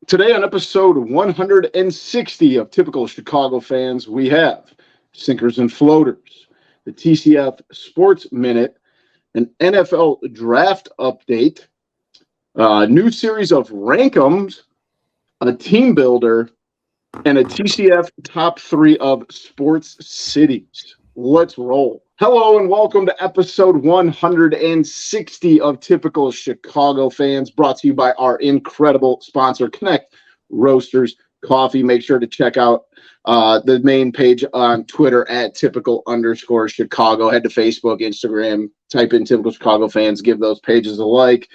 Today on episode 160 of Typical Chicago Fans, we have Sinkers and Floaters, the TCF Sports Minute, an NFL Draft Update, a new series of Rank'ems, a Team Builder, and a TCF Top 3 of Sports Cities. Let's roll. Hello and welcome to episode 160 of Typical Chicago Fans, brought to you by our incredible sponsor, Connect Roasters Coffee. Make sure to check out the main page on Twitter at typical_Chicago. Head to Facebook, Instagram, type in Typical Chicago Fans, give those pages a like.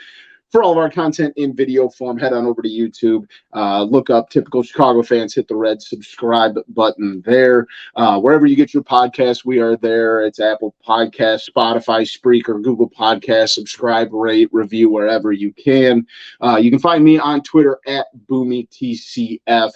For all of our content in video form, head on over to YouTube, look up Typical Chicago Fans, hit the red subscribe button there. Wherever you get your podcasts, we are there. It's Apple Podcasts, Spotify, Spreaker, Google Podcasts. Subscribe, rate, review wherever you can. You can find me on Twitter at BoomyTCF,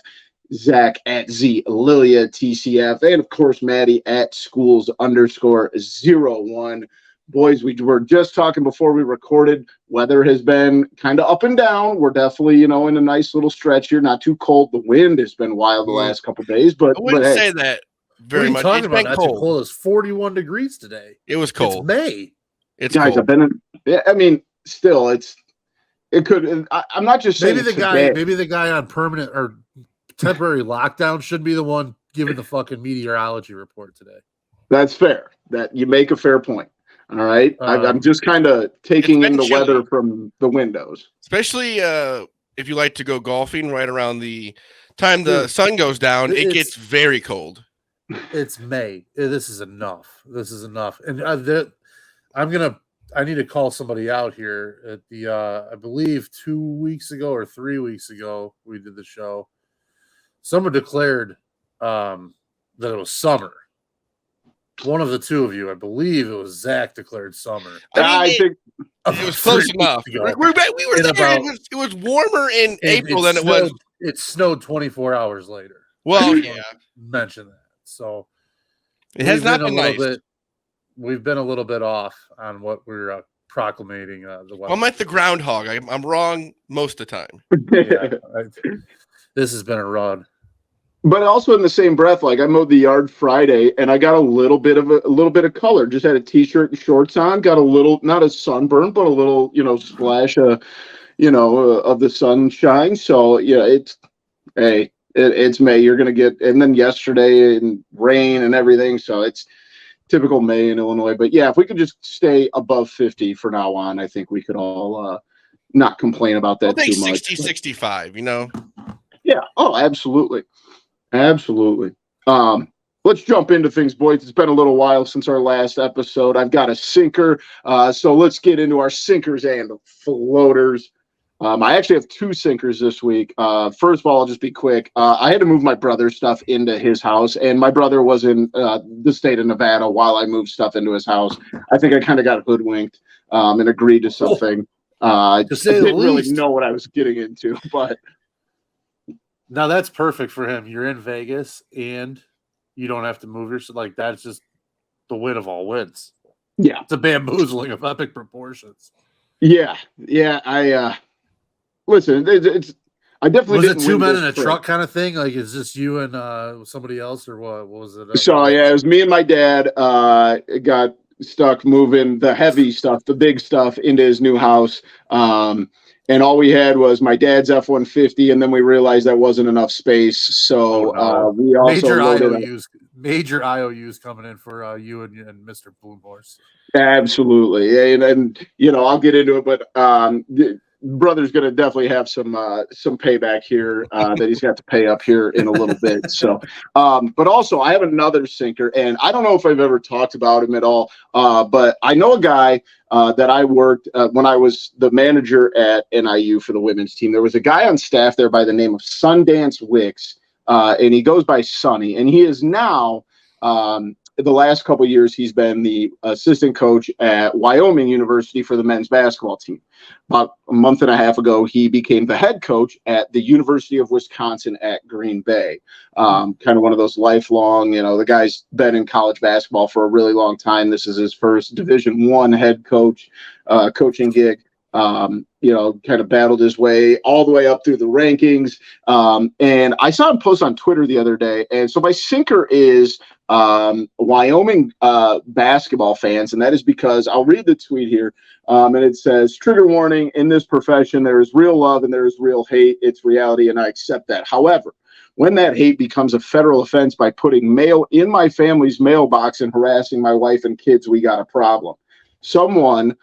Zach at ZLilia TCF, and of course, Maddie at schools_01. Boys, we were just talking before we recorded. Weather has been kind of up and down. We're definitely, in a nice little stretch here. Not too cold. The wind has been wild the last couple of days, but I wouldn't hey. say that very much. It's been cold. It's 41 degrees today. It was cold. It's May. It's guys, cold. I've been in. I mean, still, it could. I'm not just saying Maybe the guy on permanent or temporary lockdown should be the one giving the fucking meteorology report today. That's fair. That you make a fair point. All right. I'm just kind of taking in the weather from the windows. Especially if you like to go golfing right around the time the sun goes down, it gets very cold. It's May. This is enough. And I need to call somebody out here at the, I believe 2 weeks ago or 3 weeks ago, we did the show. Someone declared that it was summer. One of the two of you, I believe it was Zach, declared summer. I think it was close enough. We were there. It was warmer in April than it was. It snowed 24 hours later. Well, yeah. Mention that. So it has not been nice. We've been a little bit off on what we're proclamating. I'm like the groundhog. I'm wrong most of the time. This has been a run. But also in the same breath, like I mowed the yard Friday and I got a little bit of color. Just had a t-shirt and shorts on, got a little, not a sunburn, but a little, splash of the sunshine. So yeah, it's May. You're going to get, and then yesterday and rain and everything. So it's typical May in Illinois. But yeah, if we could just stay above 50 for now on, I think we could all not complain about that too much. 60, 65, Yeah. Oh, absolutely. Absolutely. Let's jump into things, boys. It's been a little while since our last episode. I've got a sinker, so let's get into our sinkers and floaters. I actually have two sinkers this week. First of all, I'll just be quick. I had to move my brother's stuff into his house, and my brother was in the state of Nevada while I moved stuff into his house. I think I kind of got hoodwinked and agreed to something. I didn't really know what I was getting into, but... Now that's perfect for him. You're in Vegas and you don't have to move yourself. Like that's just the win of all wins. Yeah. It's a bamboozling of epic proportions. Yeah. I listen, I definitely was it two men in a truck kind of thing? Like is this you and somebody else or what was it? So yeah, it was me and my dad got stuck moving the heavy stuff, the big stuff into his new house. And all we had was my dad's F-150, and then we realized that wasn't enough space. So we also major IOUs coming in for you and Mr. Boom Horse. Absolutely, and I'll get into it, but brother's going to definitely have some payback here that he's got to pay up here in a little bit. So, but also I have another sinker, and I don't know if I've ever talked about him at all, but I know a guy that I worked when I was the manager at NIU for the women's team. There was a guy on staff there by the name of Sundance Wicks, and he goes by Sonny, and he is now the last couple of years he's been the assistant coach at Wyoming University for the men's basketball team. About a month and a half ago, he became the head coach at the University of Wisconsin at Green Bay. Kind of one of those lifelong, the guy's been in college basketball for a really long time. This is his first Division I head coach coaching gig. Kind of battled his way all the way up through the rankings. And I saw him post on Twitter the other day. And so my sinker is Wyoming basketball fans. And that is because I'll read the tweet here. And it says, trigger warning, in this profession, there is real love and there is real hate. It's reality, and I accept that. However, when that hate becomes a federal offense by putting mail in my family's mailbox and harassing my wife and kids, we got a problem. Someone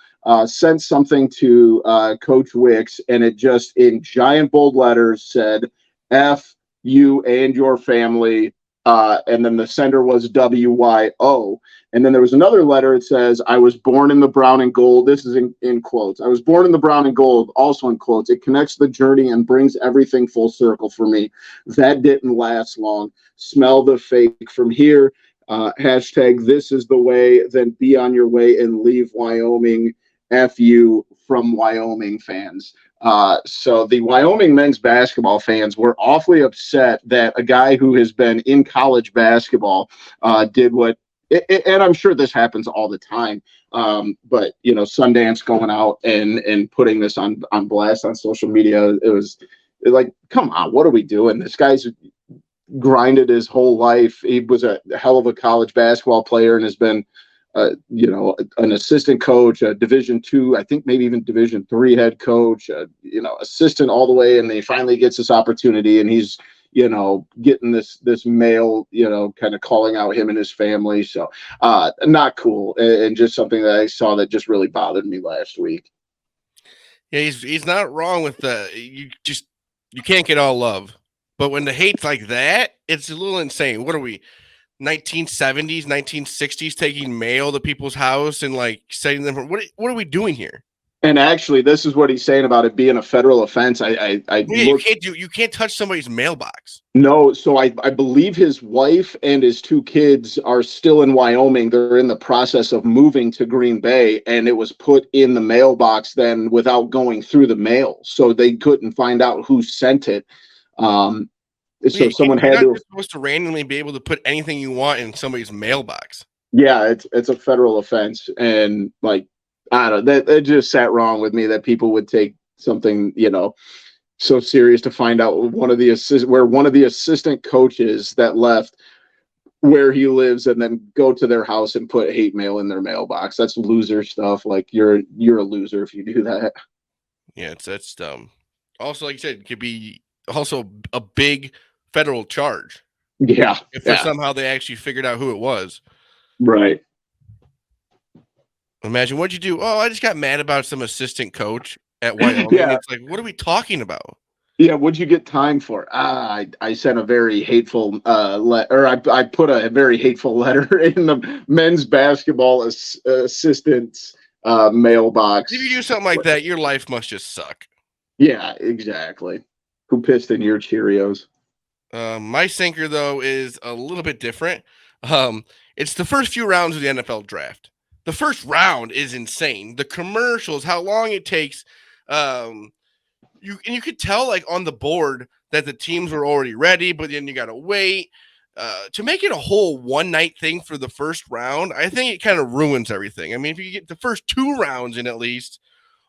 sent something to Coach Wicks, and it just in giant bold letters said, F you and your family. And then the sender was WYO. And then there was another letter. It says, I was born in the brown and gold. This is in quotes. I was born in the brown and gold, also in quotes. It connects the journey and brings everything full circle for me. That didn't last long. Smell the fake from here. Hashtag this is the way, then be on your way and leave Wyoming. F you from Wyoming fans. So the Wyoming men's basketball fans were awfully upset that a guy who has been in college basketball did what, and I'm sure this happens all the time. But Sundance going out and putting this on blast on social media, it was like, come on, what are we doing? This guy's grinded his whole life. He was a hell of a college basketball player and has been an assistant coach, a Division II, I think maybe even Division III head coach, assistant all the way, and then he finally gets this opportunity, and he's getting this mail, kind of calling out him and his family. So not cool, and just something that I saw that just really bothered me last week. Yeah, he's not wrong with you can't get all love, but when the hate's like that, it's a little insane. What are we? 1970s, 1960s, taking mail to people's house and like sending them. What are we doing here? And actually, this is what he's saying about it being a federal offense. You can't touch somebody's mailbox. No, so I believe his wife and his two kids are still in Wyoming. They're in the process of moving to Green Bay, and it was put in the mailbox then without going through the mail, so they couldn't find out who sent it. So someone had to. You're supposed to randomly be able to put anything you want in somebody's mailbox. Yeah, it's a federal offense, and like I don't know, that just sat wrong with me that people would take something so serious to find out one of the assistant coaches that left where he lives and then go to their house and put hate mail in their mailbox. That's loser stuff. Like you're a loser if you do that. Yeah, that's dumb. Also, like you said, it could be also a big federal charge. Yeah. If somehow they actually figured out who it was. Right. Imagine what'd you do? Oh, I just got mad about some assistant coach at Wyoming. Yeah. It's like, what are we talking about? Yeah, what'd you get time for? I sent a very hateful I put a very hateful letter in the men's basketball assistant's mailbox. If you do something like that, your life must just suck. Yeah, exactly. Who pissed in your Cheerios? My sinker, though, is a little bit different. It's the first few rounds of the NFL draft. The first round is insane. The commercials, how long it takes. You could tell, like, on the board that the teams were already ready, but then you got to wait. To make it a whole one-night thing for the first round, I think it kind of ruins everything. I mean, if you get the first two rounds in at least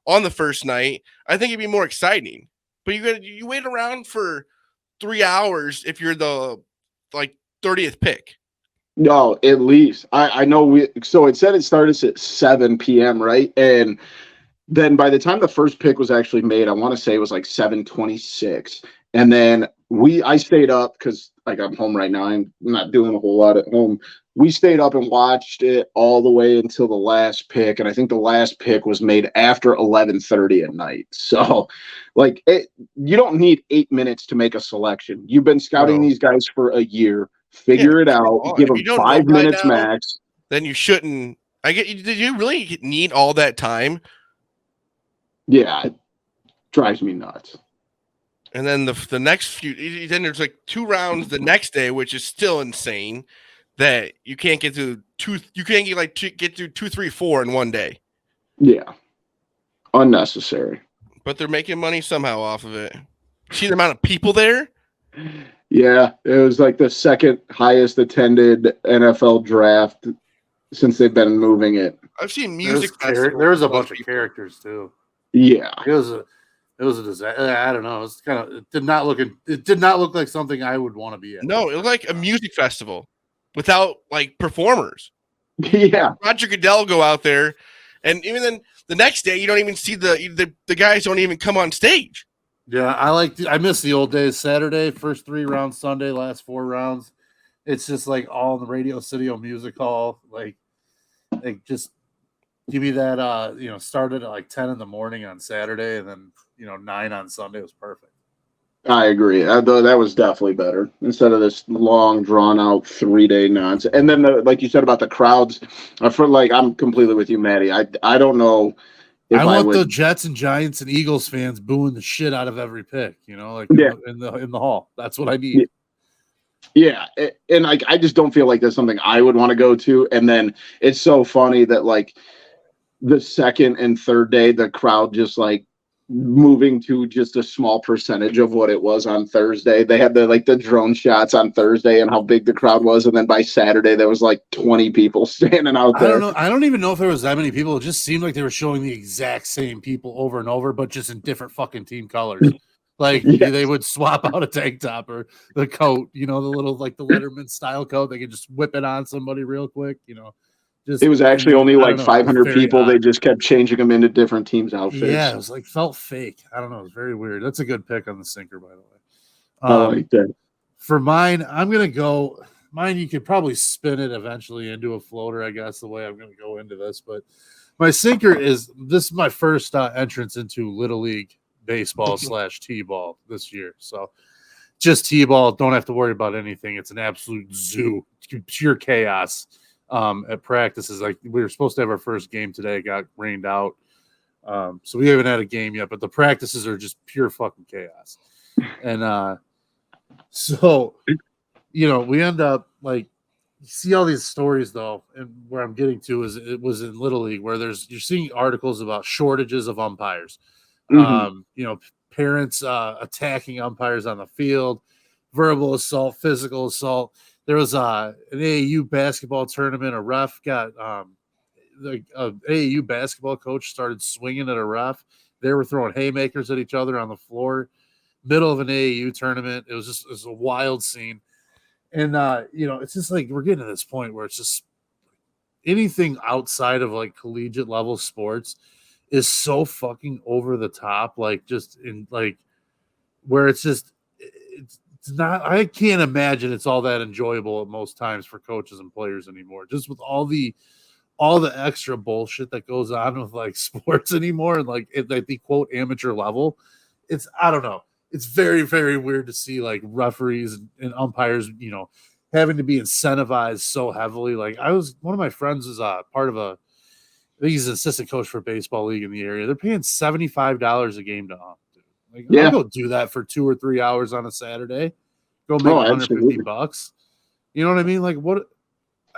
on the first night, I think it'd be more exciting. But you wait around for 3 hours if you're the 30th pick. No, at least I know so it said it started at 7 p.m. right, and then by the time the first pick was actually made, I want to say it was like 7:26, and then I stayed up because like I'm home right now. I'm not doing a whole lot at home. We stayed up and watched it all the way until the last pick, and I think the last pick was made after 11:30 at night. So, you don't need 8 minutes to make a selection. You've been scouting these guys for a year. Figure it out. Give them 5 minutes max. Then you shouldn't. Did you really need all that time? Yeah, it drives me nuts. And then the next few, then there's like 2 rounds the next day, which is still insane. That you can't get through get through 2, 3, 4 in one day. Yeah, unnecessary. But they're making money somehow off of it. See the amount of people there? Yeah, it was like the second highest attended NFL draft since they've been moving it. I've seen music. There was a bunch of characters too. Yeah. It was a disaster. I don't know. It did not look like something I would want to be at. No, it looked like a music festival without like performers. Yeah. Roger Goodell go out there, and even then the next day you don't even see the guys don't even come on stage. Yeah, I miss the old days. Saturday, first 3 rounds, Sunday, last 4 rounds. It's just like all in the Radio City Music Hall. Like just give me that started at like 10 in the morning on Saturday and then 9 on Sunday was perfect. I agree. That was definitely better instead of this long, drawn-out 3-day nonsense. And then, like you said about the crowds, I'm completely with you, Maddie. I don't know if I want the Jets and Giants and Eagles fans booing the shit out of every pick. In the hall. That's what I need. Yeah, and I just don't feel like that's something I would want to go to. And then it's so funny that like the second and third day, the crowd just like moving to just a small percentage of what it was on Thursday. They had the drone shots on Thursday and how big the crowd was, and then by Saturday there was like 20 people standing out there. I don't know. I don't even know if there was that many people. It just seemed like they were showing the exact same people over and over, but just in different fucking team colors. Like they would swap out a tank top or the coat, the little like the Letterman style coat. They could just whip it on somebody real quick, It was actually only like 500 people. Odd. They just kept changing them into different teams' outfits. Yeah, it was like felt fake. I don't know. It was very weird. That's a good pick on the sinker, by the way. I like that. For mine, I'm gonna go. Mine, you could probably spin it eventually into a floater. I guess the way I'm gonna go into this, but my sinker is my first entrance into Little League baseball / T-ball this year. So just T-ball. Don't have to worry about anything. It's an absolute zoo, pure chaos. At practices, like we were supposed to have our first game today, it got rained out, so we haven't had a game yet, but the practices are just pure fucking chaos. And so we end up like, you see all these stories though, and where I'm getting to is it was in Little League where you're seeing articles about shortages of umpires. Parents attacking umpires on the field, verbal assault, physical assault. There was an AAU basketball tournament. A ref got the AAU basketball coach started swinging at a ref. They were throwing haymakers at each other on the floor. Middle of an AAU tournament. It was a wild scene. And it's just like we're getting to this point where it's just anything outside of like collegiate level sports is so fucking over the top. Like just in like where it's not, I can't imagine it's all that enjoyable at most times for coaches and players anymore. Just with all the extra bullshit that goes on with like sports anymore, and like at the quote amateur level, I don't know. It's very, very weird to see like referees and umpires, having to be incentivized so heavily. Like one of my friends was part of I think he's an assistant coach for a baseball league in the area. They're paying $75 a game to ump. Like, I'll go do that for 2 or 3 hours on a Saturday. Go make $150. You know what I mean? Like what?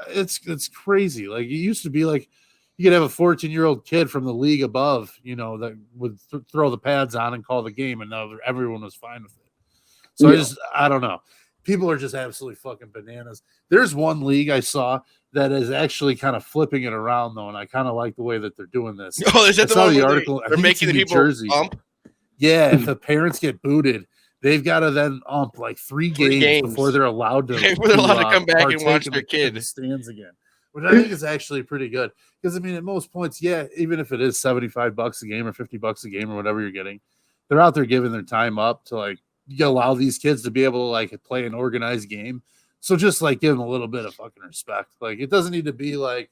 It's crazy. Like it used to be like you could have a 14-year-old kid from the league above, that would throw the pads on and call the game, and now everyone was fine with it. So I don't know. People are just absolutely fucking bananas. There's one league I saw that is actually kind of flipping it around though, and I kind of like the way that they're doing this. Oh, is that the one where article? They're making the people Jersey. ump? Yeah, if the parents get booted, they've got to then ump like 3 games before they're allowed to. Before they're allowed to come back and watch their kid stands again, which I think is actually pretty good. Because I mean, at most points, even if it is $75 a game or $50 a game or whatever you're getting, they're out there giving their time up to like allow these kids to be able to like play an organized game. So just like give them a little bit of fucking respect. Like it doesn't need to be like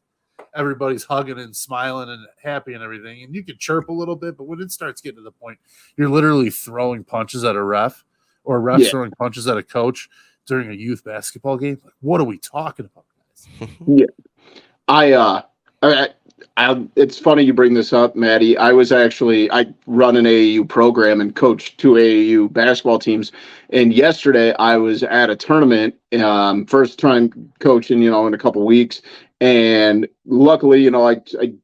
everybody's hugging and smiling and happy and everything. And you can chirp a little bit, but when it starts getting to the point, you're literally throwing punches at a ref or a ref throwing punches at a coach during a youth basketball game. Like, what are we talking about, guys? It's funny you bring this up, Maddie. I run an AAU program and coach 2 AAU basketball teams. And yesterday I was at a tournament, first time coaching, in a couple of weeks. And luckily, I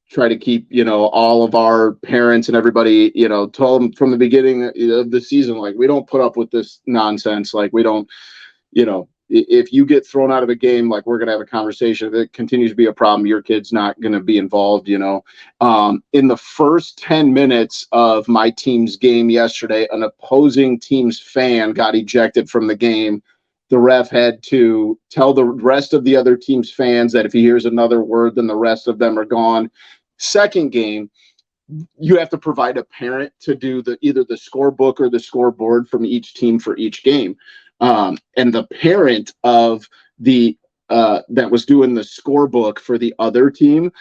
try to keep, all of our parents and everybody, told them from the beginning of the season, like, we don't put up with this nonsense. Like, we don't, if you get thrown out of a game, like we're going to have a conversation, if it continues to be a problem, your kid's not going to be involved, In the first 10 minutes of my team's game yesterday, an opposing team's fan got ejected from the game. The ref had to tell the rest of the other team's fans that if he hears another word, then the rest of them are gone. Second game, you have to provide a parent to do either the scorebook or the scoreboard from each team for each game. And the parent of the that was doing the scorebook for the other team,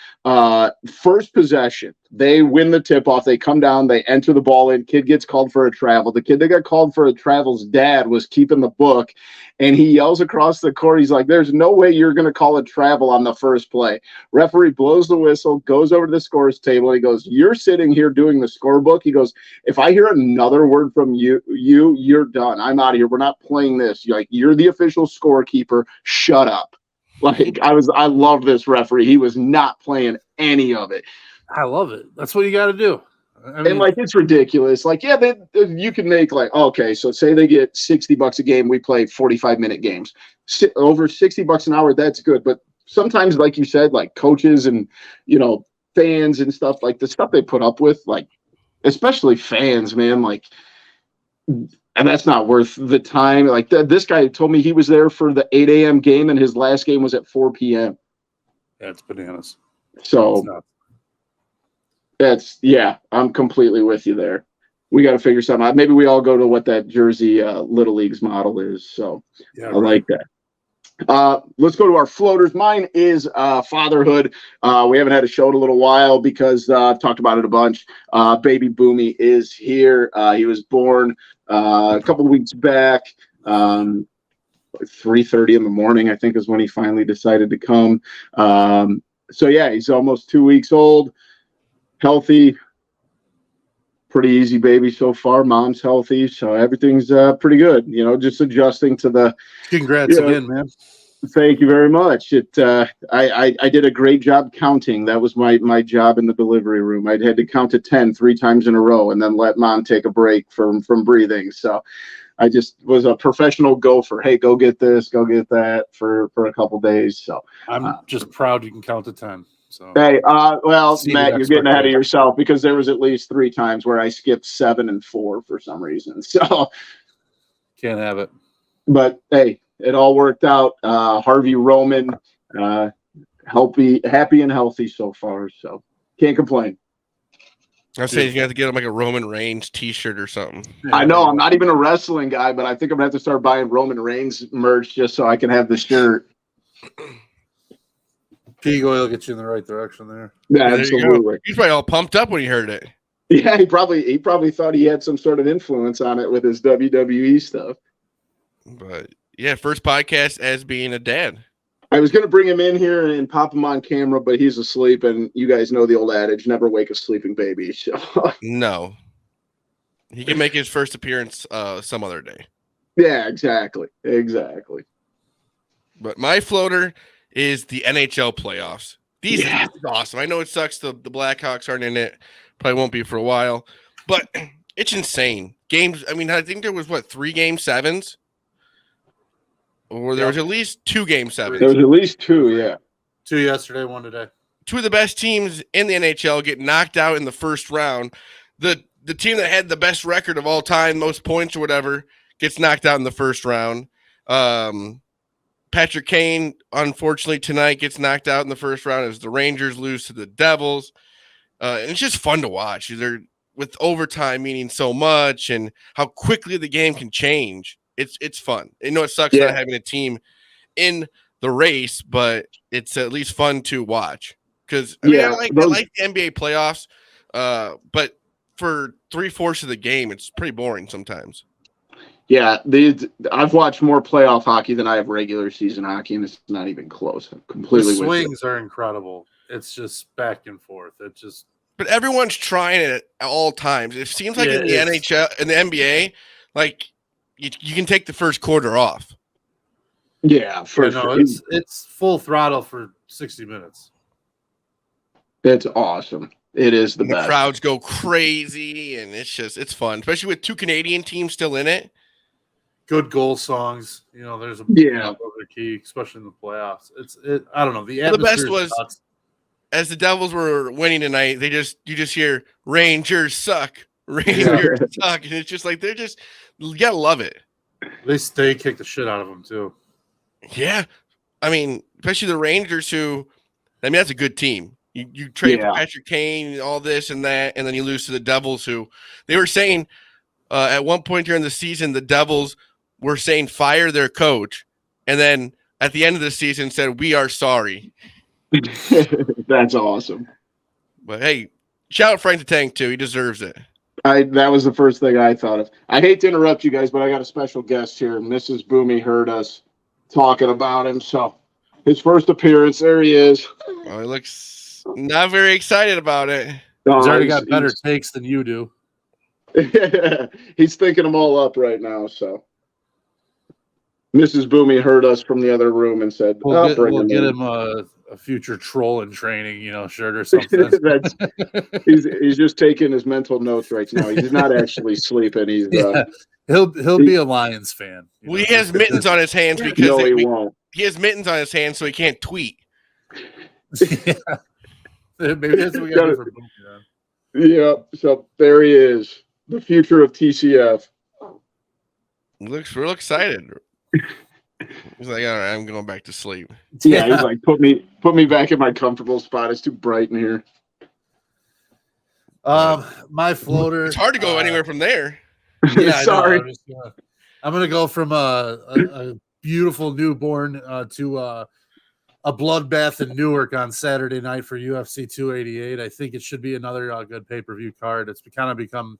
first possession, they win the tip-off, they come down, they enter the ball in, kid gets called for a travel. The kid that got called for a travel's dad was keeping the book, and he yells across the court, he's like, there's no way you're going to call a travel on the first play. Referee blows the whistle, goes over to the scores table, he goes, you're sitting here doing the scorebook. He goes, if I hear another word from you're done. I'm out of here. We're not playing this. You're the official scorekeeper. Shut up. I love this referee. He was not playing any of it. I love it. That's what you got to do. I mean, and it's ridiculous. You can make okay, so say they get $60 a game. We play 45-minute games. Over $60 an hour, that's good. But sometimes, like you said, coaches and, fans and stuff, the stuff they put up with, especially fans, man, and that's not worth the time. This guy told me he was there for the 8 a.m. game and his last game was at 4 p.m. That's bananas. So I'm completely with you there. We got to figure something out. Maybe we all go to what that Jersey Little Leagues model is. So yeah, I like that. Let's go to our floaters. Mine is fatherhood. We haven't had a show in a little while because I've talked about it a bunch. Baby Boomy is here. He was born a couple of weeks back. 3:30 in the morning, I think, is when he finally decided to come. He's almost 2 weeks old. Healthy, pretty easy baby so far. Mom's healthy, so everything's pretty good. Just adjusting to the. Congrats again, man. Thank you very much. I did a great job counting. That was my job in the delivery room. I had to count to 10 3 times in a row, and then let mom take a break from breathing. So I just was a professional gopher. Hey, go get this, go get that for a couple days. So I'm just proud you can count to 10. So hey, Matt, you're getting ahead of yourself because there was at least 3 times where I skipped 7 and 4 for some reason. So can't have it. But hey, it all worked out. Harvey Roman, happy and healthy so far. So can't complain. I say you got to get him a Roman Reigns T-shirt or something. I know I'm not even a wrestling guy, but I think I'm gonna have to start buying Roman Reigns merch just so I can have the shirt. Pig oil gets you in the right direction there. Yeah, absolutely. He's probably all pumped up when he heard it. Yeah, he probably thought he had some sort of influence on it with his WWE stuff. But yeah, first podcast as being a dad. I was going to bring him in here and pop him on camera, but he's asleep, and you guys know the old adage, never wake a sleeping baby. So. No. He can make his first appearance some other day. Yeah, exactly. But my floater is the NHL playoffs. This is awesome. I know it sucks the Blackhawks aren't in it. Probably won't be for a while. But it's insane. Games, I think there was, 3 Game 7s? Or there was at least 2 Game 7s. There was at least 2, yeah. 2 yesterday, 1 today. 2 of the best teams in the NHL get knocked out in the first round. The team that had the best record of all time, most points or whatever, gets knocked out in the first round. Patrick Kane, unfortunately, tonight gets knocked out in the first round as the Rangers lose to the Devils. And it's just fun to watch. They're with overtime meaning so much and how quickly the game can change. It's fun. I know it sucks not having a team in the race, but it's at least fun to watch. Because I like the NBA playoffs, but for 3/4 of the game, it's pretty boring sometimes. Yeah, I've watched more playoff hockey than I have regular season hockey, and it's not even close. I'm completely the swings are incredible. It's just back and forth. But everyone's trying it at all times. It seems like in the NHL, in the NBA, you can take the first quarter off. Yeah, for sure. It's full throttle for 60 minutes. It's awesome. It is the best. The crowds go crazy, and it's fun, especially with 2 Canadian teams still in it. good goal songs. There's Yeah. those are key, especially in the playoffs. I don't know. The Well, the best atmosphere is was nuts. as the Devils were winning tonight. You just hear Rangers suck, Rangers suck, and it's just like you gotta love it. They kick the shit out of them too. Yeah, I mean, especially the Rangers, that's a good team. You trade for Patrick Kane, all this and that, and then you lose to the Devils, who they were saying at one point during the season, the Devils were saying fire their coach, and then at the end of the season said, "We are sorry." That's awesome. But hey, shout out Frank the Tank too. He deserves it. That was the first thing I thought of. I hate to interrupt you guys, but I got a special guest here. Mrs. Boomy heard us talking about him, so his first appearance, there he is. Oh, he looks not very excited about it. He's already got better takes than you do. He's thinking them all up right now. So Mrs. Boomy heard us from the other room and said, we'll get him a future troll in training, shirt or something. He's just taking his mental notes right now. He's not actually sleeping. He'll be a Lions fan. Well, he has mittens on his hands because he won't. He has mittens on his hands, so he can't tweet. Yeah. Maybe that's what we got to do for Boomy. Yeah. So there he is, the future of TCF. He looks real excited. He's like, all right, I'm going back to sleep. Yeah, he's like, put me back in my comfortable spot. It's too bright in here. My floater. It's hard to go anywhere from there. Yeah, sorry. I'm gonna go from a beautiful newborn to a bloodbath in Newark on Saturday night for UFC 288. I think it should be another good pay-per-view card. It's kind of become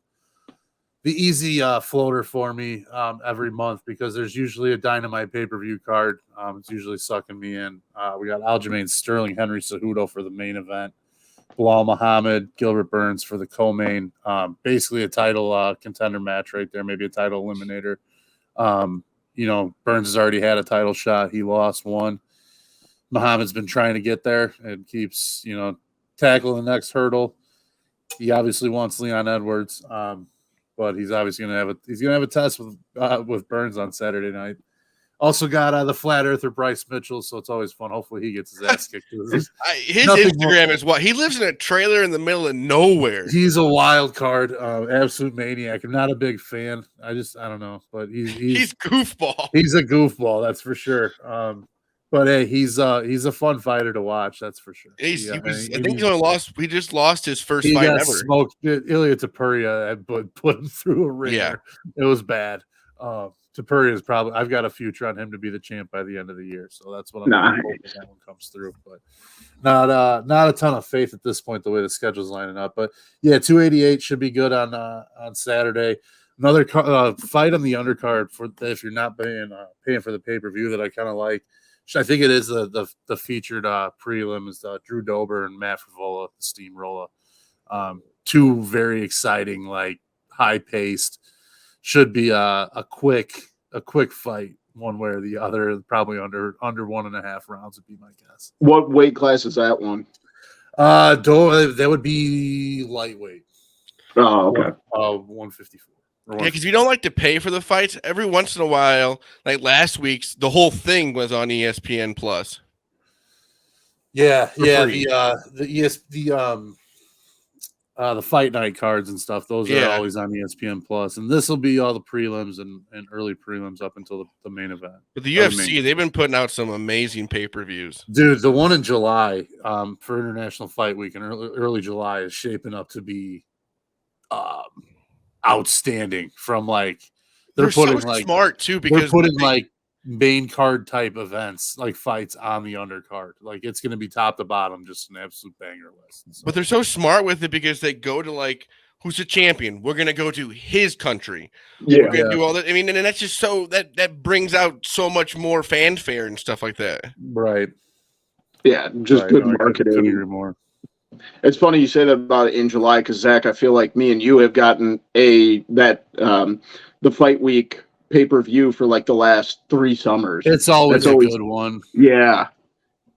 the easy floater for me every month because there's usually a dynamite pay-per-view card. It's usually sucking me in. We got Aljamain Sterling, Henry Cejudo for the main event, Bilal Muhammad, Gilbert Burns for the co-main. Basically a title contender match right there, maybe a title eliminator. Burns has already had a title shot. He lost one. Muhammad's been trying to get there and keeps, tackling the next hurdle. He obviously wants Leon Edwards. But he's obviously gonna have a test with Burns on Saturday night. Also got the flat earther Bryce Mitchell, so it's always fun. Hopefully he gets his ass kicked. His Instagram is what he lives in a trailer in the middle of nowhere. He's a wild card, absolute maniac. I'm not a big fan. I don't know, but he's goofball. He's a goofball, that's for sure. But hey, he's a fun fighter to watch, that's for sure. I think he only lost. He just lost his first fight ever. Smoked. Ilya Topuria put him through a ringer. Yeah, it was bad. Topuria is probably. I've got a future on him to be the champ by the end of the year, so that's what I'm hoping that one comes through. But not a ton of faith at this point the way the schedule's lining up. But yeah, 288 should be good on Saturday. Another fight on the undercard for if you're not paying for the pay-per-view that I kind of like. I think it is the featured prelim is Drew Dober and Matt Frivola, the Steamroller. Two very exciting, high-paced. Should be a quick fight, one way or the other. Probably under 1.5 rounds would be my guess. What weight class is that one? That would be lightweight. Oh, okay. 154. Yeah, because you don't like to pay for the fights. Every once in a while, like last week's, the whole thing was on ESPN Plus. Yeah. The fight night cards and stuff. Those are always on ESPN Plus, and this will be all the prelims and early prelims up until the main event. But the UFC, they've been putting out some amazing pay-per-views. Dude, the one in July for International Fight Week in early July is shaping up to be outstanding. From they're putting so smart too because they're putting main card type events fights on the undercard. It's going to be top to bottom, just an absolute banger list. So. But they're so smart with it because they go to who's the champion? We're going to go to his country. Yeah, we're going to do all that. I mean, and that's just so that brings out so much more fanfare and stuff like that. Right. Yeah, just good marketing. Couldn't agree more. It's funny you say that about it in July because Zach, I feel like me and you have gotten the fight week pay-per-view for the last 3 summers. It's always a good one. Yeah.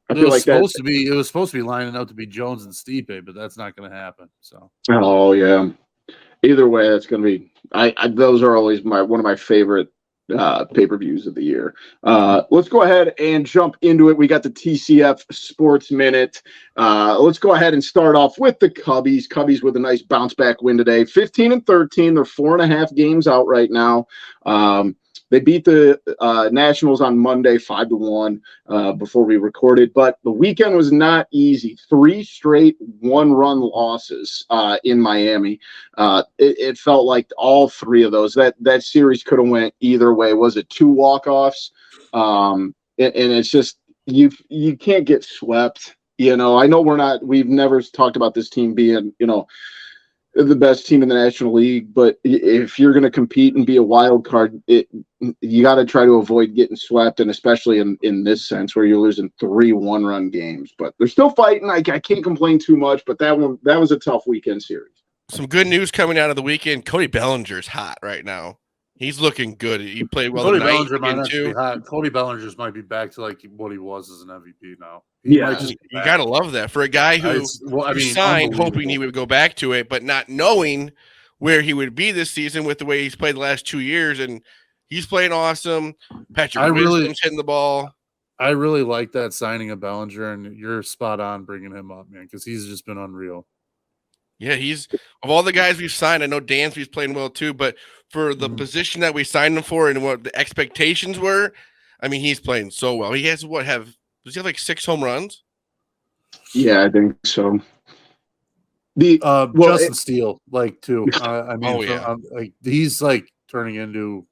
It was supposed to be lining up to be Jones and Stipe, but that's not going to happen. So. Oh yeah. Either way, that's going to be. Those are always one of my favorite pay-per-views of the year. Let's go ahead and jump into it. We got the TCF Sports Minute. Let's go ahead and start off with the Cubbies. Cubbies with a nice bounce-back win today. 15-13. They're 4.5 games out right now. They beat the Nationals on Monday 5-1 before we recorded, but the weekend was not easy. 3 straight one-run losses in Miami. It felt like all 3 of those. That series could have went either way. Was it 2 walk-offs? And it's just you can't get swept. I know we've never talked about this team being the best team in the National League, but if you're going to compete and be a wild card, you got to try to avoid getting swept, and especially in this sense where you're losing 3 one-run games. But they're still fighting. I can't complain too much, but that was a tough weekend series. Some good news coming out of the weekend. Cody Bellinger's hot right now. He's looking good. He played well Cody tonight. Bellinger might not be hot. Cody Bellinger's might be back to like what he was as an MVP now. You got to love that for a guy who signed hoping he would go back to it, but not knowing where he would be this season with the way he's played the last 2 years. And he's playing awesome. Patrick Wisdom's hitting the ball. I really like that signing of Bellinger, and you're spot on bringing him up, man, because he's just been unreal. Yeah, he's of all the guys we've signed. I know Dansby's playing well too, but for the position that we signed him for and what the expectations were, I mean, he's playing so well. He has does he have like 6 home runs? Yeah, I think so. Justin Steele, like too. I mean, he's like turning into.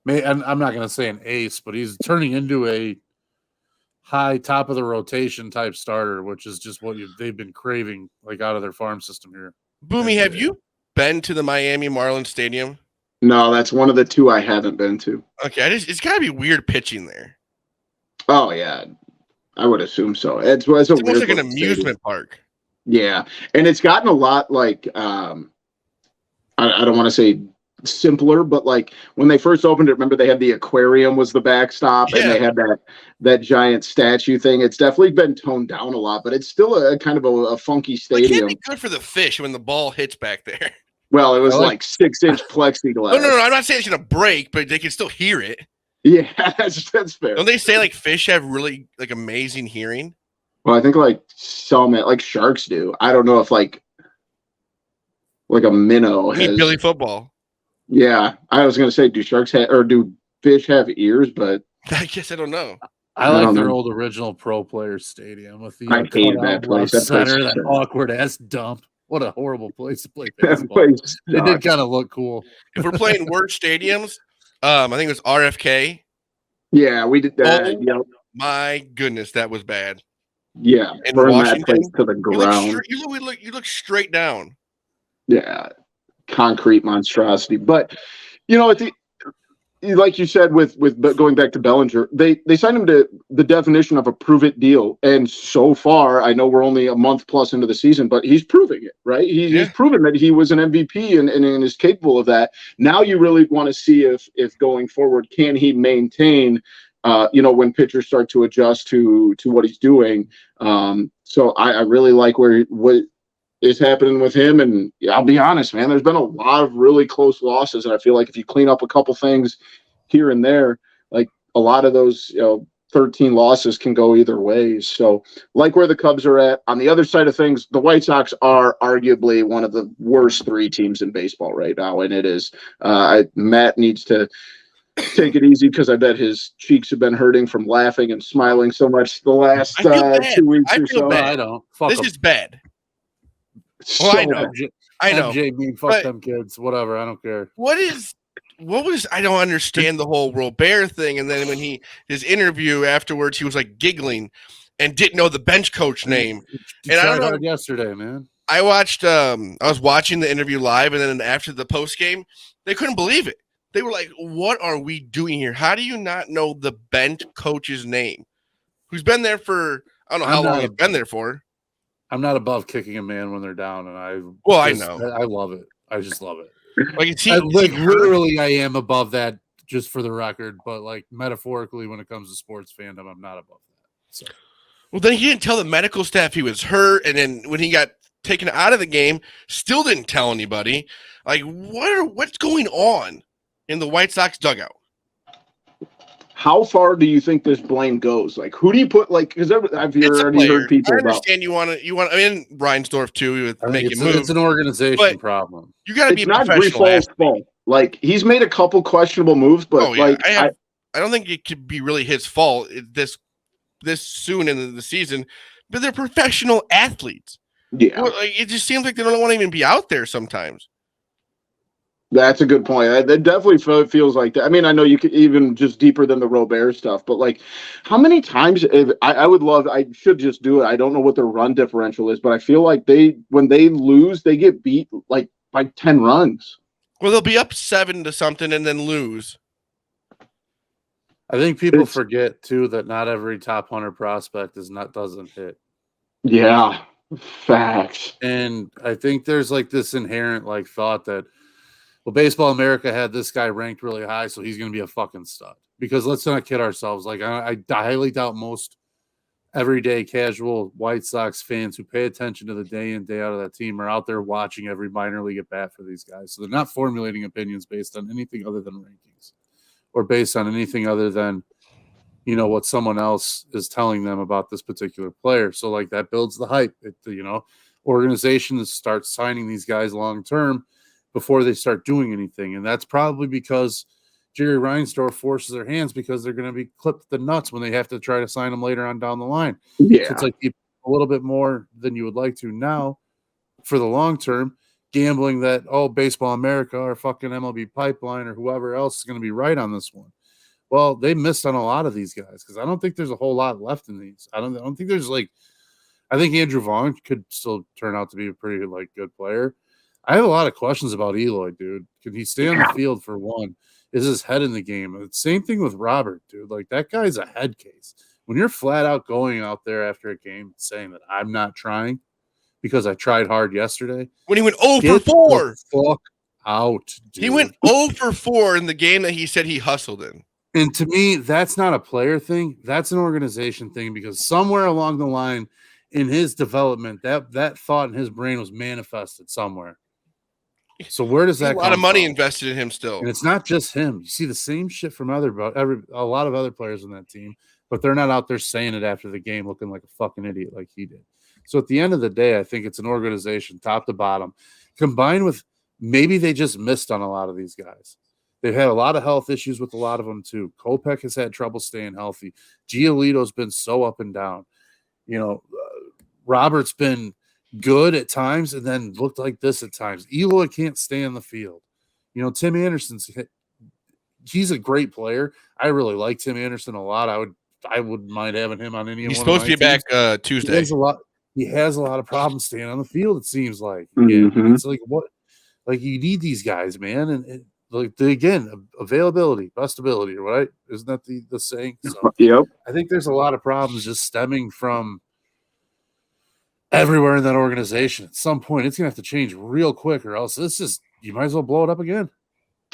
And I'm not going to say an ace, but he's turning into a high top of the rotation type starter, which is just what they've been craving, like out of their farm system here. Boomy, have you been to the Miami Marlins Stadium? No, that's one of the 2 I haven't been to. Okay, it's got to be weird pitching there. Oh yeah, I would assume so. It's almost like an amusement park. Yeah, and it's gotten a lot like I don't want to say simpler, but like when they first opened it, remember they had the aquarium was the backstop, and they had that giant statue thing. It's definitely been toned down a lot, but it's still a kind of a funky stadium. It can't be good for the fish when the ball hits back there. Well, it was like 6-inch plexiglass. No, I'm not saying it's gonna break, but they can still hear it. Yeah, that's fair. Don't they say like fish have really like amazing hearing? Well, I think like some like sharks do. I don't know if like a minnow has Billy Football. Yeah, I was gonna say, do sharks have or do fish have ears? But I guess I don't know. I like their old original Pro Players Stadium with the I hated that place. That awkward ass dump. What a horrible place to play baseball. It did kind of look cool. If we're playing worse stadiums, I think it was RFK. Yeah, we did that. Oh, my goodness, that was bad. Yeah, in burn Washington, that place to the ground. You look straight down. Yeah, concrete monstrosity. But like you said, with going back to Bellinger, they signed him to the definition of a prove it deal, and so far, I know we're only a month plus into the season, but he's proving it, right? He's proven that he was an MVP and is capable of that. Now you really want to see if going forward, can he maintain, when pitchers start to adjust to what he's doing. So I really like what is happening with him. And I'll be honest, man, there's been a lot of really close losses. And I feel like if you clean up a couple things here and there, like a lot of those, 13 losses can go either way. So like where the Cubs are at. On the other side of things, the White Sox are arguably one of the worst 3 teams in baseball right now. And it is, Matt needs to take it easy because I bet his cheeks have been hurting from laughing and smiling so much the last 2 weeks or so. Bad. I don't. This is bad. Well, I know. I know. MJ, fuck them kids. Whatever. I don't care. What was I don't understand the whole Robert thing. And then when his interview afterwards, he was like giggling and didn't know the bench coach name. And I don't know. Yesterday, man. I watched. I was watching the interview live, and then after the post game, they couldn't believe it. They were like, "What are we doing here? How do you not know the bench coach's name? Who's been there for I don't know how long he's been there for." I'm not above kicking a man when they're down, and I know. I love it. I just love it. Like literally, I am above that, just for the record. But like metaphorically, when it comes to sports fandom, I'm not above that. So, well, then he didn't tell the medical staff he was hurt, and then when he got taken out of the game, still didn't tell anybody. Like, what's going on in the White Sox dugout? how far do you think this blame goes? Like, who do you put? Like, because I've already heard people I about. understand you want. I mean, Reinsdorf too with making moves. It's an organization problem. You got to be It's a not professional Griffol's athlete. fault. Like, he's made a couple questionable moves, but I don't think it could be really his fault this soon in the season. But they're professional athletes. yeah, Well, it just seems like they don't want to even be out there sometimes. that's a good point. That definitely feels like that. I mean, I know you could even just deeper than the Robert stuff, but like, how many times? I would love. I should just do it. I don't know what their run differential is, but I feel like when they lose, they get beat like by 10 runs. Well, they'll be up 7 to something and then lose. I think people forget too that not every top 100 prospect doesn't hit. Yeah, facts. And I think there's like this inherent like thought that, well, Baseball America had this guy ranked really high, so he's going to be a fucking stud. Because let's not kid ourselves. Like I highly doubt most everyday casual White Sox fans who pay attention to the day in, day out of that team are out there watching every minor league at bat for these guys. So they're not formulating opinions based on anything other than rankings or based on anything other than, what someone else is telling them about this particular player. So like that builds the hype. Organizations start signing these guys long-term before they start doing anything. And that's probably because Jerry Reinsdorf forces their hands because they're going to be clipped the nuts when they have to try to sign them later on down the line. Yeah. So it's like a little bit more than you would like to now for the long term, gambling that, Baseball America or fucking MLB Pipeline or whoever else is going to be right on this one. Well, they missed on a lot of these guys because I don't think there's a whole lot left in these. I don't think there's I think Andrew Vaughn could still turn out to be a pretty good player. I have a lot of questions about Eloy, dude. Can he stay on the field for one? Is his head in the game? The same thing with Robert, dude. Like that guy's a head case. When you're flat out going out there after a game saying that I'm not trying because I tried hard yesterday. When he went 0 for 4. Fuck out, dude. He went 0 for 4 in the game that he said he hustled in. And to me, that's not a player thing. That's an organization thing because somewhere along the line in his development, that thought in his brain was manifested somewhere. So where does that come from? A lot of money invested in him still. And it's not just him. You see the same shit from a lot of other players on that team, but they're not out there saying it after the game looking like a fucking idiot like he did. So at the end of the day, I think it's an organization top to bottom combined with maybe they just missed on a lot of these guys. They've had a lot of health issues with a lot of them too. Kopech has had trouble staying healthy. Giolito's been so up and down. Robert's been good at times and then looked like this at times. Eloy can't stay on the field. Tim Anderson's he's a great player. I really like Tim Anderson a lot. I wouldn't mind having him on any of them. He's supposed to be back Tuesday. He has a lot of problems staying on the field, it seems like. Mm-hmm. Yeah, it's like what you need these guys, man. And availability, best ability, right? Isn't that the saying? So yep. I think there's a lot of problems just stemming from everywhere in that organization. At some point, it's gonna have to change real quick, or else you might as well blow it up again.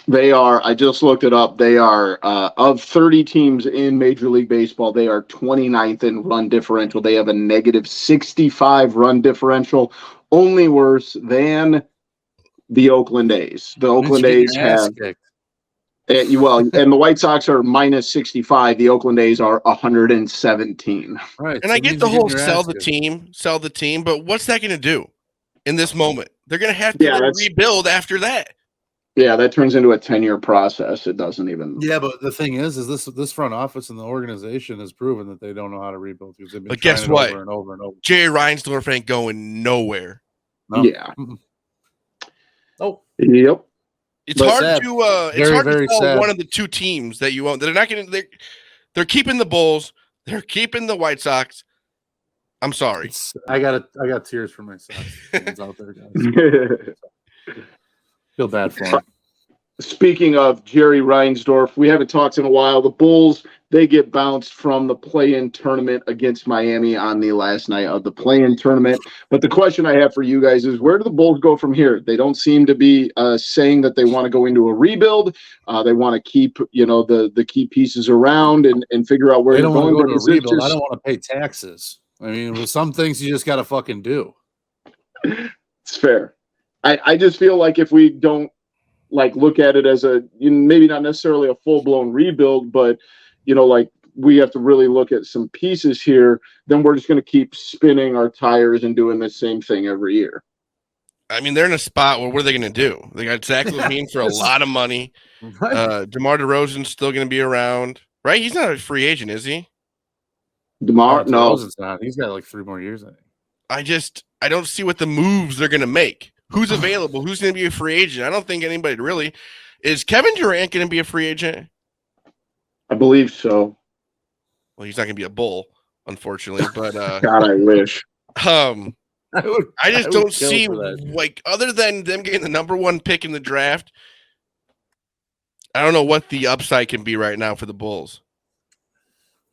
They are. I just looked it up. They are of 30 teams in Major League Baseball. They are 29th in run differential. They have a negative 65 run differential, only worse than the Oakland A's. The Oakland A's have and the White Sox are minus 65. The Oakland A's are 117. Right. And I get the whole sell the team, but what's that going to do in this moment? They're going to have to rebuild after that. Yeah, that turns into a 10-year process. It doesn't even. Yeah, but the thing is this front office and the organization has proven that they don't know how to rebuild because they've been but guess what? Over and over and over. Jerry Reinsdorf ain't going nowhere. No. Yeah. Oh. Yep. It's hard to tell one of the two teams that you own. They're not going to. They're keeping the Bulls. They're keeping the White Sox. I'm sorry. I got tears for my Sox fans out there, guys. Feel bad for him. Speaking of Jerry Reinsdorf, we haven't talked in a while. The Bulls, they get bounced from the play-in tournament against Miami on the last night of the play-in tournament. But the question I have for you guys is, where do the Bulls go from here? They don't seem to be saying that they want to go into a rebuild. They want to keep, the key pieces around and figure out where they they're don't going. Want to go to a rebuild. I don't want to pay taxes. I mean, with some things you just got to fucking do. It's fair. I just feel like if we don't look at it as maybe not necessarily a full-blown rebuild, but like we have to really look at some pieces here, then we're just going to keep spinning our tires and doing the same thing every year. I mean, they're in a spot where what are they going to do? They got Zach LaVine for a lot of money. Right. DeMar DeRozan's still going to be around, right? He's not a free agent, is he? DeMar, no. DeRozan's not. He's got like 3 more years, I think. I don't see what the moves they're going to make. Who's available? Who's going to be a free agent? I don't think anybody really. Is Kevin Durant going to be a free agent? I believe so. Well, he's not going to be a Bull, unfortunately. But God, I wish. I just don't see, like, other than them getting the number 1 pick in the draft, I don't know what the upside can be right now for the Bulls.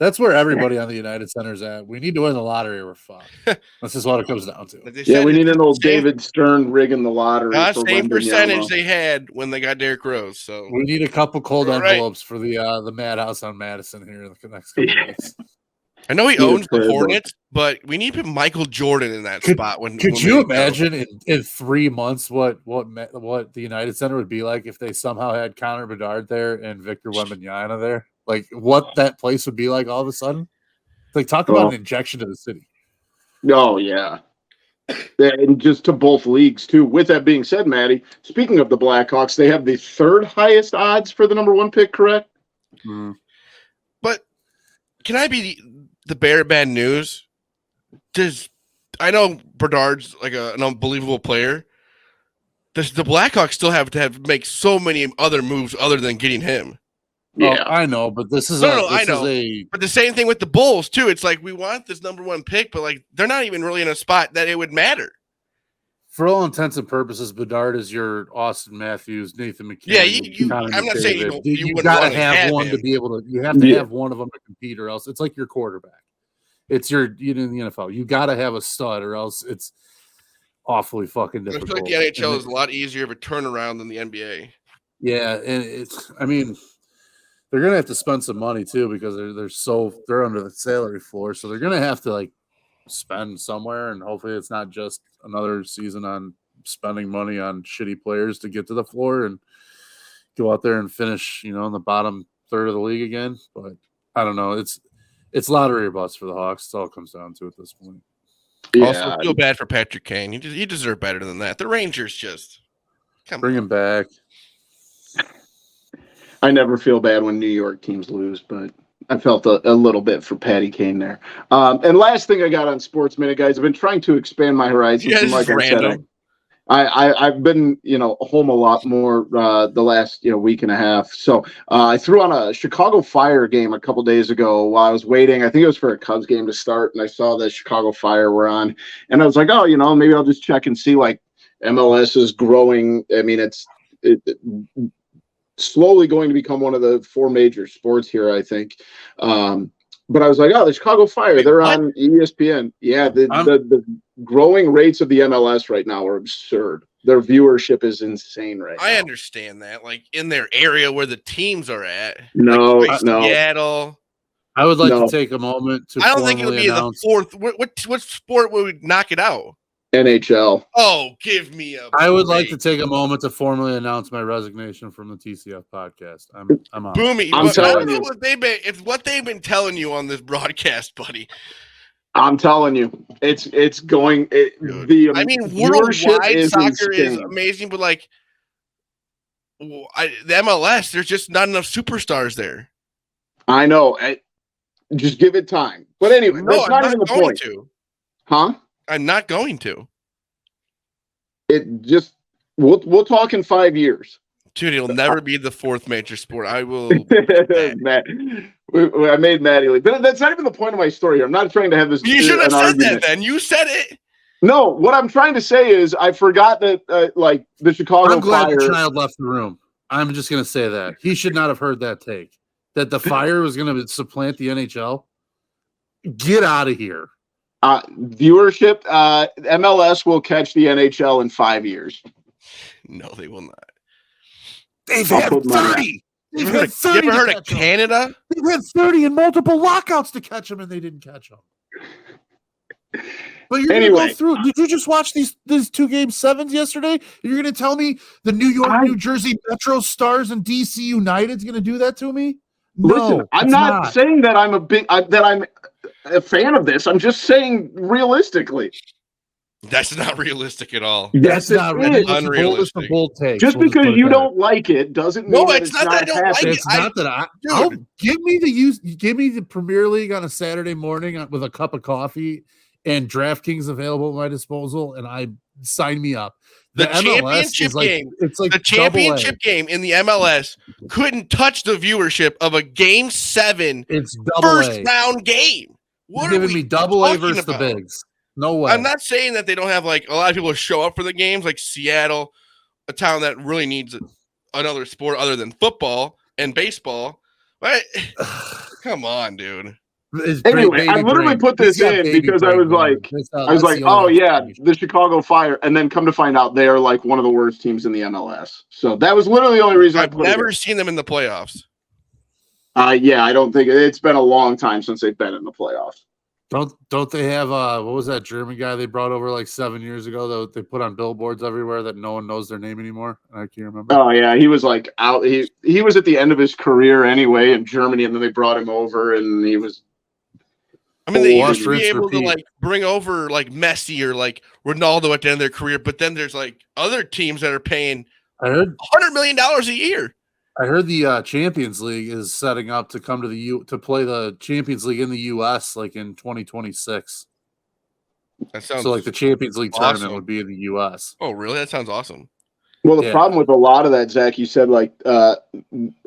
That's where everybody on the United Center's at. We need to win the lottery or we're fucked. That's just what it comes down to. Yeah, we need an old David Stern rigging the lottery. Same percentage they had when they got Derrick Rose. So we need a couple cold envelopes for the Madhouse on Madison here in the next couple of weeks. I know he owns the Hornets, but we need to put Michael Jordan in that spot. Could you imagine in 3 months what the United Center would be like if they somehow had Connor Bedard there and Victor Wembanyama there? Like what that place would be like all of a sudden? Like talk about an injection to the city. Oh yeah. And just to both leagues too. With that being said, Maddie, speaking of the Blackhawks, they have the 3rd highest odds for the number 1 pick, correct? But can I be the bearer of bad news? I know Bedard's like an unbelievable player. Does the Blackhawks still have to make so many other moves other than getting him? Yeah, I know, but this is I know. But the same thing with the Bulls too. It's like we want this number 1 pick, but like they're not even really in a spot that it would matter. For all intents and purposes, Bedard is your Austin Matthews, Nathan McKinnon. Yeah, I'm not saying you got to have one to be able to. You have to have one of them to compete, or else it's like your quarterback. It's in the NFL. You got to have a stud, or else it's awfully fucking difficult. I feel like the NHL is a lot easier of a turnaround than the NBA. Yeah, and they're gonna have to spend some money too because they're under the salary floor, so they're gonna have to like spend somewhere, and hopefully it's not just another season on spending money on shitty players to get to the floor and go out there and finish, in the bottom third of the league again. But I don't know. It's lottery or bust for the Hawks. It's all it comes down to at this point. Yeah. Also, I feel bad for Patrick Kane. You deserve better than that. The Rangers just bring him back. I never feel bad when New York teams lose, but I felt a little bit for Patty Kane there. And last thing I got on Sports Minute, guys, I've been trying to expand my horizons. Yeah, and like I random. said, I've been, home a lot more the last, week and a half. So I threw on a Chicago Fire game a couple days ago while I was waiting. I think it was for a Cubs game to start, and I saw the Chicago Fire were on, and I was like, oh, maybe I'll just check and see. Like MLS is growing. I mean, it's slowly going to become one of the 4 major sports here, I think. But I was like, oh, the Chicago Fire, they're on ESPN. Yeah, the growing rates of the MLS right now are absurd. Their viewership is insane right now. I understand that, like in their area where the teams are at. No. Seattle. I would like to take a moment to. I don't think it would be the 4th. What sport would knock it out? NHL. Oh, give me a. I would like to take a moment to formally announce my resignation from the TCF podcast. I'm on. Boomy, I'm telling you, what they've been telling you on this broadcast, buddy. I'm telling you, it's going. Worldwide soccer insane. is amazing, but like the MLS, there's just not enough superstars there. I know. Just give it time. But anyway, that's not even the point. Huh? I'm not going to. We'll talk in 5 years. Dude, it'll never be the 4th major sport. I will. Matt, I made Maddie leave. But that's not even the point of my story here. I'm not trying to have this. You should have said that then. You said it. No, what I'm trying to say is I forgot that the Chicago Fire. I'm glad the child left the room. I'm just going to say that. He should not have heard that take. That the Fire was going to supplant the NHL. Get out of here. Viewership, MLS will catch the NHL in 5 years. No, they will not. They've had 30. You ever heard of Canada? They've had 30 and multiple lockouts to catch them, and they didn't catch them. But you're going to go through. Did you just watch these 2 game 7s yesterday? You're going to tell me the New York, New Jersey Metro Stars and DC United's going to do that to me? Listen, No, I'm it's not saying that I'm a fan of this. I'm just saying realistically. That's not realistic at all. Yes, That's it not is. that's a Unrealistic. bold takes. Just We'll just because put it you there. don't like it doesn't No, mean that it's it's not that I not don't like happening. it. It's not that Dude. give me the Premier League on a Saturday morning with a cup of coffee and DraftKings available at my disposal, and I sign me up. The MLS championship is like, game, it's like the championship game in the MLS couldn't touch the viewership of a Game 7 It's double first A. round game. What You're are giving we me double A talking versus about? the bigs. No way. I'm not saying that they don't have like a lot of people show up for the games, like Seattle, a town that really needs another sport other than football and baseball. But come on, dude. Anyway, I literally put this in because I was like, oh yeah, the Chicago Fire, and then come to find out they are like one of the worst teams in the MLS. So that was literally the only reason I I've put never it seen them in the playoffs. Yeah, I don't think it's been a long time since they've been in the playoffs. Don't they have what was that German guy they brought over like 7 years ago that they put on billboards everywhere that no one knows their name anymore? I can't remember. Oh yeah, he was like out. He was at the end of his career anyway in Germany, and then they brought him over, and he was. I mean, they used to be able to like bring over like Messi or like Ronaldo at the end of their career, but then there's like other teams that are paying $100 million a year. I heard the Champions League is setting up to come to to play the Champions League in the U.S. like in 2026. That sounds so like the Champions League awesome. tournament would be in the U.S. Oh, really? That sounds awesome. Well, the problem with a lot of that, Zach, you said like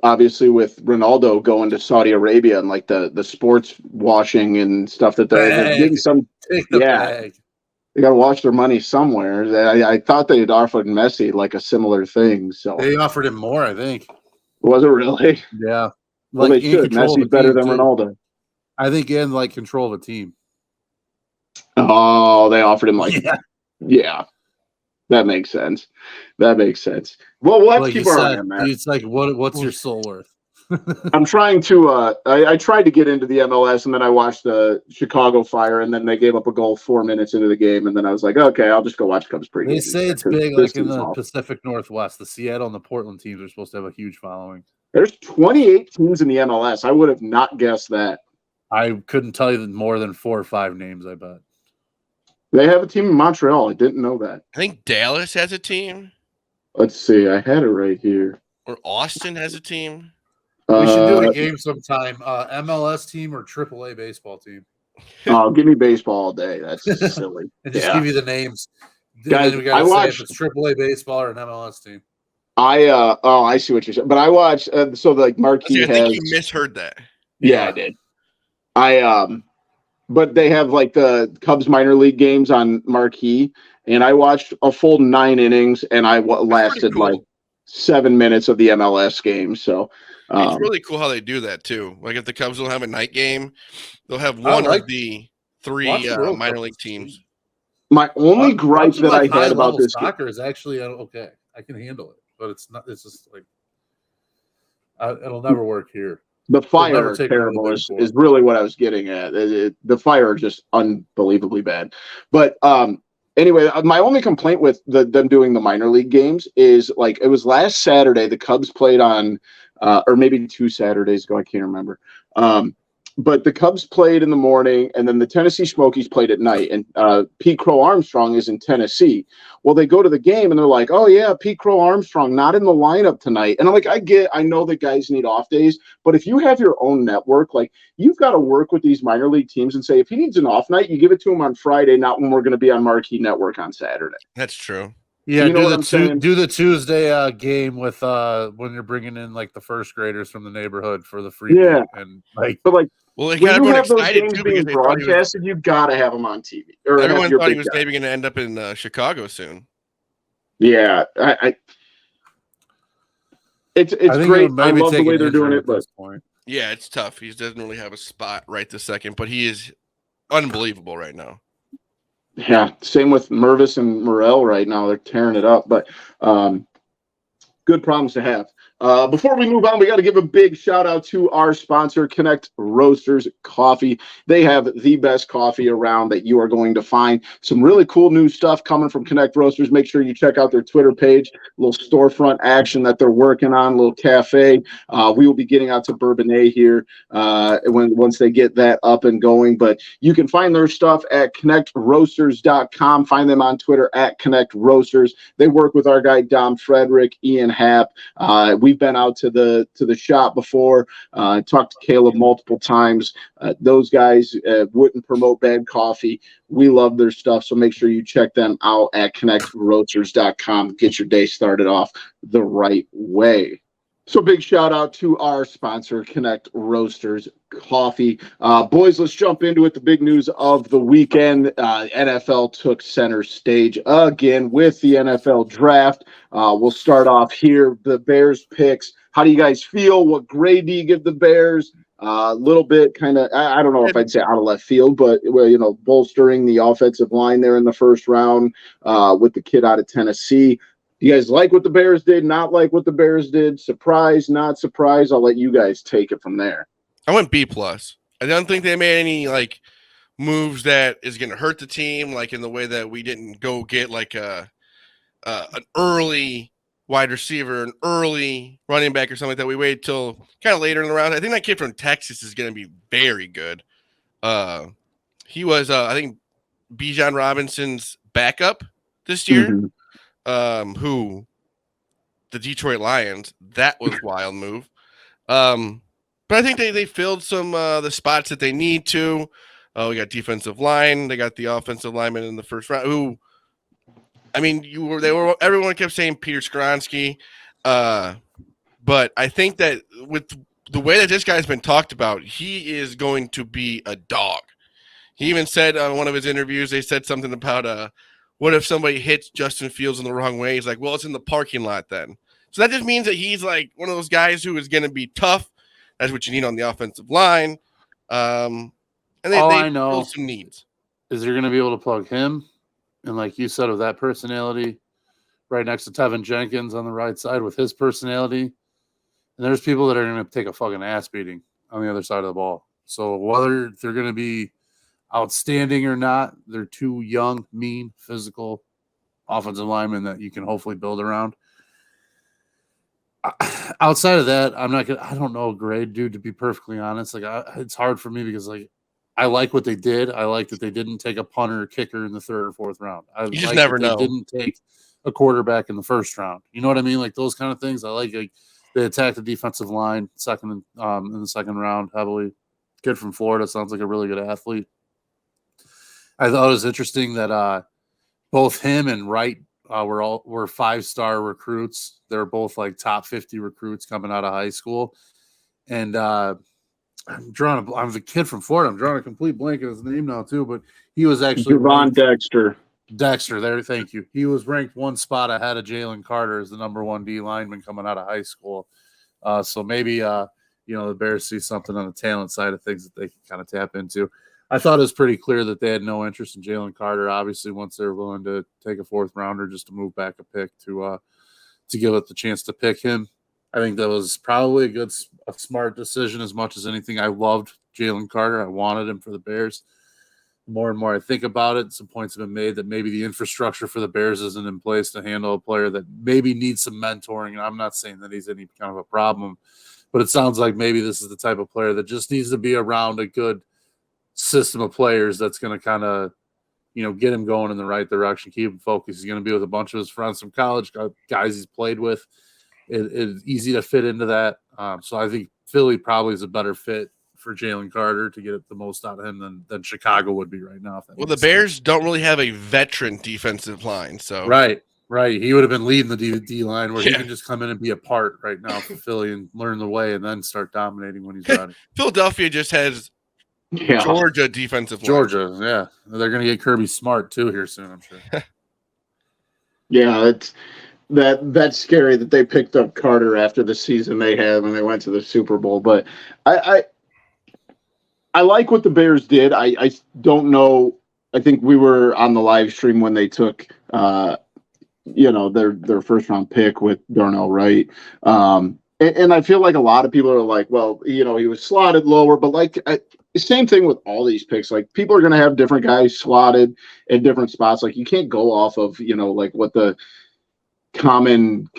obviously with Ronaldo going to Saudi Arabia and like the sports washing and stuff that they're getting some. Bag. They got to wash their money somewhere. I thought they had offered Messi like a similar thing. So they offered him more, I think. Was it really? Yeah. Well, they should. Messi's better than Ronaldo. I think in like control of a team. Oh, they offered him like yeah. That makes sense. Well, we'll have to keep our eye on that. It's like what's your soul worth? I'm trying to I tried to get into the MLS, and then I watched the Chicago Fire, and then they gave up a goal 4 minutes into the game, and then I was like, okay, I'll just go watch Cubs pregame. They say it's big like in the Pacific Northwest. The Seattle and the Portland teams are supposed to have a huge following. There's 28 teams in the MLS. I would have not guessed that. I couldn't tell you more than 4 or 5 names, I bet. They have a team in Montreal. I didn't know that. I think Dallas has a team. Let's see. I had it right here. Or Austin has a team. We should do a game sometime. MLS team or AAA baseball team. Oh, give me baseball all day. That's silly. And just give you the names. Guys, then we got to say if it's AAA baseball or an MLS team. I see what you're saying. But I watched so like Marquee I think you misheard that. Yeah, I did. But they have like the Cubs minor league games on Marquee, and I watched a full 9 innings, and I lasted like 7 minutes of the MLS game. So it's really cool how they do that too. Like if the Cubs don't have a night game, they'll have one of the 3 minor league teams. My only gripe that I had about this soccer is actually okay. I can handle it, but it's not. It's just like it'll never work here. The Fire are terrible is really what I was getting at. The Fire are just unbelievably bad. But anyway, my only complaint with them doing the minor league games is like it was last Saturday the Cubs played on, or maybe 2 Saturdays ago, I can't remember. But the Cubs played in the morning, and then the Tennessee Smokies played at night. And Pete Crow Armstrong is in Tennessee. Well, they go to the game, and they're like, oh, yeah, Pete Crow Armstrong not in the lineup tonight. And I'm like, I know that guys need off days, but if you have your own network, like you've got to work with these minor league teams and say, if he needs an off night, you give it to him on Friday, not when we're going to be on Marquee Network on Saturday. That's true. Yeah, you know do the Tuesday game with when you're bringing in like the first graders from the neighborhood for the free. Yeah, and like, but like. Well, they when got you have those excited games too being broadcasted, you've got to have them on TV. Or everyone thought he was maybe going to end up in Chicago soon. Yeah, it's great. I love the way they're doing it, but yeah, it's tough. He doesn't really have a spot right this second, but he is unbelievable right now. Yeah, same with Mervis and Morel right now. They're tearing it up. But Good problems to have. Before we move on, we got to give a big shout out to our sponsor, Connect Roasters Coffee. They have the best coffee around that you are going to find. Some really cool new stuff coming from Connect Roasters. Make sure you check out their Twitter page, a little storefront action that they're working on, a little cafe. We will be getting out to Bourbonnais here once they get that up and going. But you can find their stuff at connectroasters.com. Find them on Twitter at Connect Roasters. They work with our guy Dom Frederick, Ian Happ. We've been out to the shop before, talked to Caleb multiple times. Those guys wouldn't promote bad coffee. We love their stuff, so make sure you check them out at connectroasters.com. Get your day started off the right way. So big shout out to our sponsor, Connect Roasters Coffee. Boys, let's jump into it. The big news of the weekend, NFL took center stage again with the NFL draft. We'll start off here. The Bears picks. How do you guys feel? What grade do you give the Bears? A little bit kind of, I don't know if I'd say out of left field, but, bolstering the offensive line there in the first round with the kid out of Tennessee. You guys like what the Bears did, not like what the Bears did? Surprise, not surprise? I'll let you guys take it from there. I went B+. I don't think they made any moves that is going to hurt the team, like in the way that we didn't go get an early wide receiver, an early running back or something like that. We waited till kind of later in the round. I think that kid from Texas is going to be very good. He was, I think, Bijan Robinson's backup this year. Mm-hmm. Who the Detroit Lions, that was a wild move. But I think they filled some the spots that they need to. We got defensive line. They got the offensive lineman in the first round. Who, I mean, everyone kept saying Peter Skoronski. But I think that with the way that this guy's been talked about, he is going to be a dog. He even said on one of his interviews, they said something about what if somebody hits Justin Fields in the wrong way? He's like, well, it's in the parking lot then. So that just means that he's like one of those guys who is going to be tough. That's what you need on the offensive line. And they fill some needs. Is you're going to be able to plug him, and like you said, with that personality, right next to Tevin Jenkins on the right side with his personality. And there's people that are going to take a fucking ass beating on the other side of the ball. So whether they're going to be outstanding or not, they're two young, mean, physical offensive linemen that you can hopefully build around. Outside of that, I don't know a grade, dude, to be perfectly honest. It's hard for me because I like what they did. I like that they didn't take a punter or kicker in the third or fourth round. You just never know. They didn't take a quarterback in the first round. You know what I mean? Like those kind of things. I like they attacked the defensive line in the second round heavily. Kid from Florida sounds like a really good athlete. I thought it was interesting that both him and Wright were 5-star recruits. They were both like top 50 recruits coming out of high school. And I'm the kid from Florida. I'm drawing a complete blank of his name now too, but he was actually Javon Dexter. Dexter, there, thank you. He was ranked one spot ahead of Jalen Carter as the number 1 D lineman coming out of high school. So maybe the Bears see something on the talent side of things that they can kind of tap into. I thought it was pretty clear that they had no interest in Jalen Carter. Obviously, once they were willing to take a 4th rounder just to move back a pick to give it the chance to pick him, I think that was probably a smart decision. As much as anything, I loved Jalen Carter. I wanted him for the Bears. The more and more I think about it, some points have been made that maybe the infrastructure for the Bears isn't in place to handle a player that maybe needs some mentoring. And I'm not saying that he's any kind of a problem, but it sounds like maybe this is the type of player that just needs to be around a good system of players that's going to kind of, get him going in the right direction, keep him focused. He's going to be with a bunch of his friends from college, guys he's played with. It's easy to fit into that. So I think Philly probably is a better fit for Jalen Carter to get the most out of him than Chicago would be right now. Well, the Bears don't really have a veteran defensive line. So Right. He would have been leading the D line where he can just come in and be a part right now for Philly and learn the way and then start dominating when he's ready. Philadelphia just has Georgia defensive line. Georgia, yeah. They're going to get Kirby Smart too here soon, I'm sure. Yeah, that's scary that they picked up Carter after the season they had when they went to the Super Bowl. But I like what the Bears did. I don't know. I think we were on the live stream when they took their first round pick with Darnell Wright. And I feel like a lot of people are like, well, he was slotted lower, but like same thing with all these picks. Like people are going to have different guys slotted in different spots. Like you can't go off of, like what the common,